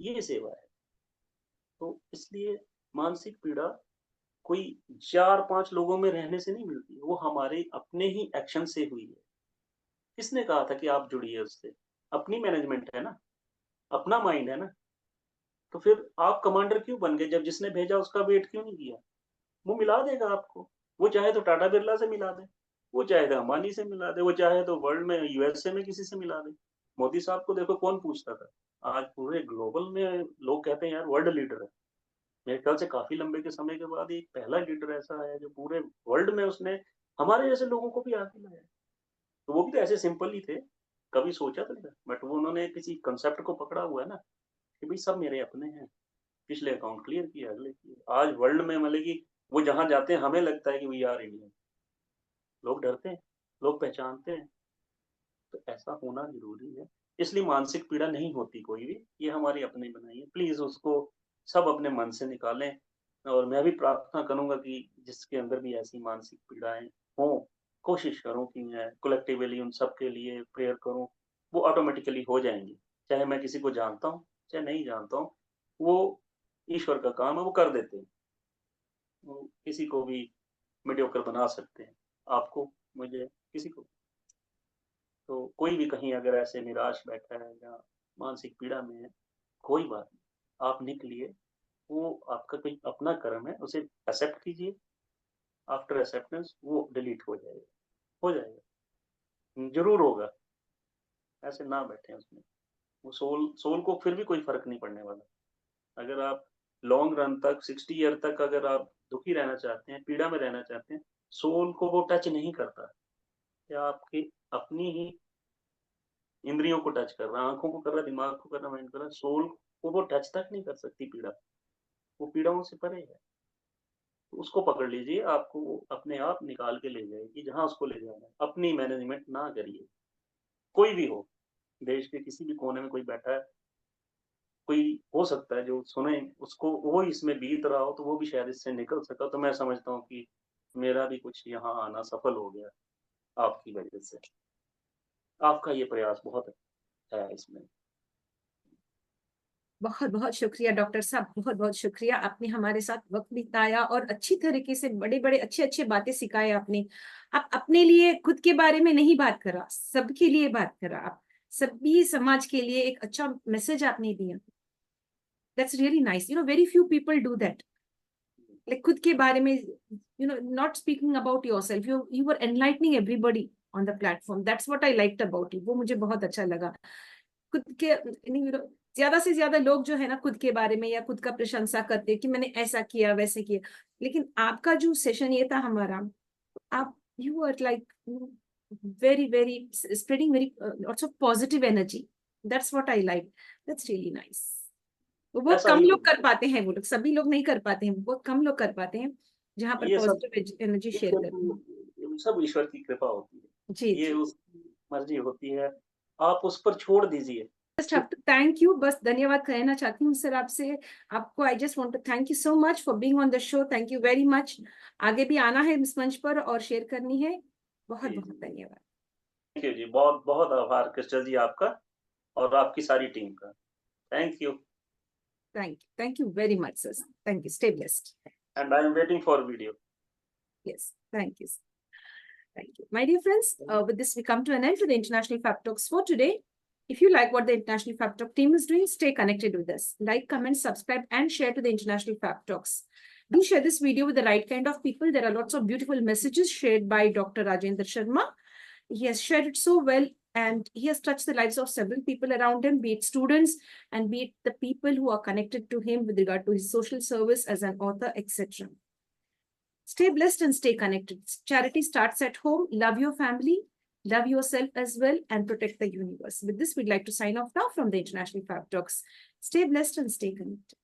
ये सेवा है। तो इसलिए मानसिक पीड़ा कोई 4-5 लोगों में रहने से नहीं मिलती, वो हमारे अपने ही एक्शन से हुई है। किसने कहा था कि आप जुड़िए उससे? अपनी मैनेजमेंट है ना, अपना माइंड है ना। तो फिर आप कमांडर क्यों बन गए जब जिसने भेजा उसका वेट क्यों नहीं किया? वो मिला देगा आपको। वो चाहे तो टाटा बिरला से मिला दे, वो चाहे तो अंबानी से मिला दे, वो चाहे तो वर्ल्ड में यूएसए में किसी से मिला दे। मोदी साहब को देखो कौन पूछता था। आज पूरे ग्लोबल में लोग कहते हैं यार वर्ल्ड लीडर है। मेरे ख्याल से काफी लंबे के समय के बाद एक पहला लीडर ऐसा है जो पूरे वर्ल्ड में उसने हमारे जैसे लोगों को भी आगे लाया। तो वो भी तो ऐसे सिंपल ही थे, कभी सोचा तो नहीं था, बट वो उन्होंने किसी कंसेप्ट को पकड़ा हुआ है ना कि भाई सब मेरे अपने हैं। पिछले अकाउंट क्लियर किए, अगले किए। आज वर्ल्ड में मतलब कि वो जहाँ जाते हैं हमें लगता है कि वी आर इंडियन। लोग डरते हैं, लोग पहचानते हैं। तो ऐसा होना जरूरी है। इसलिए मानसिक पीड़ा नहीं होती कोई भी, ये हमारी अपनी बनाई है। प्लीज उसको सब अपने मन से निकालें। और मैं भी प्रार्थना करूंगा कि जिसके अंदर भी ऐसी मानसिक पीड़ाएं हो, कोशिश करूं कि मैं कलेक्टिवली उन सब के लिए प्रेयर करूं। वो ऑटोमेटिकली हो जाएंगी, चाहे मैं किसी को जानता हूं चाहे नहीं जानता हूं। वो ईश्वर का काम है, वो कर देते हैं। वो किसी को भी मीडियोकर बना सकते हैं, आपको, मुझे, किसी को। तो कोई भी कहीं अगर ऐसे निराश बैठा है या मानसिक पीड़ा में है, कोई बात नहीं, आप निकलिए। वो आपका कोई अपना कर्म है, उसे एक्सेप्ट कीजिए। आफ्टर एक्सेप्टेंस वो डिलीट हो जाएगा, जरूर होगा। ऐसे ना बैठे उसमें। वो सोल सोल को फिर भी कोई फर्क नहीं पड़ने वाला। अगर आप लॉन्ग रन तक 60 ईयर तक अगर आप दुखी रहना चाहते हैं, पीड़ा में रहना चाहते हैं, सोल को वो टच नहीं करता। या आपकी अपनी ही इंद्रियों को टच कर रहा है, आंखों को कर रहा है, दिमाग को कर रहा है, माइंड कर रहा है, सोल को वो टच तक नहीं कर सकती पीड़ा। वो पीड़ाओं से परे है। तो उसको पकड़ लीजिए, आपको वो अपने आप निकाल के ले जाएगी जहां उसको ले जाना है। अपनी मैनेजमेंट ना करिए। कोई भी हो, देश के किसी भी कोने में कोई बैठा है, कोई हो सकता है जो सुने, उसको वो इसमें बीत रहा हो तो वो भी शायद इससे निकल सका। तो मैं समझता हूँ कि मेरा भी कुछ यहाँ आना सफल हो गया आपकी वजह से। आपका ये प्रयास बहुत है इसमें। बहुत बहुत शुक्रिया डॉक्टर साहब, बहुत बहुत शुक्रिया। आपने हमारे साथ वक्त बिताया और अच्छी तरीके से बड़े बड़े अच्छे अच्छे बातें सिखाए आपने। आप अपने लिए खुद के बारे में नहीं बात करा, सबके लिए बात करा। आप सभी समाज के लिए एक अच्छा मैसेज आपने दिया। That's really nice. Very few people do that. Like खुद के बारे में, not speaking about yourself, you were enlightening everybody on the platform. That's what I liked about you. वो मुझे बहुत अच्छा लगा। खुद के ज्यादा से ज्यादा लोग जो है ना खुद के बारे में या खुद का प्रशंसा करते हैं कि मैंने ऐसा किया वैसे किया। लेकिन आपका जो सेशन ये था हमारा, आप you are like very very spreading very lots of positive energy. That's what I like. That's really nice. वो बहुत ऐसा कम ही लोग होता कर पाते हैं, वो लोग, सभी लोग नहीं कर पाते हैं, बहुत कम लोग कर पाते हैं जहाँ है। पर ये सब पॉजिटिव एनर्जी शेयर ईश्वर करते हैं। की, सब ईश्वर की कृपा होती जी है। ये जी। उसकी मर्जी होती है, आप उस पर छोड़ दीजिए। Just have to thank you, बस धन्यवाद कहना चाहती हूँ सर आपसे, आपको। I just want to thank you so much for being on the show, thank you very much. आगे भी आना है इस मंच पर और शेयर करनी है। बहुत जी, बहुत जी। धन्यवाद। थैंक यू जी, बहुत-बहुत आभार क्रिस्टल जी आपका और आपकी सारी टीम का। Thank you thank you very much sir, thank you, stay blessed. And I am waiting for video. Yes, thank you. Thank you. My dear friends, with this, we come to an end to the International Fab Talks for today. If you like what the International Fab Talk team is doing, stay connected with us. Like, comment, subscribe, and share to the International Fab Talks. Do share this video with the right kind of people. There are lots of beautiful messages shared by Dr. Rajendra Sharma. He has shared it so well, and he has touched the lives of several people around him, be it students and be it the people who are connected to him with regard to his social service as an author, etc. Stay blessed and stay connected. Charity starts at home. Love your family, love yourself as well, and protect the universe. With this, we'd like to sign off now from the International Fab Talks. Stay blessed and stay connected.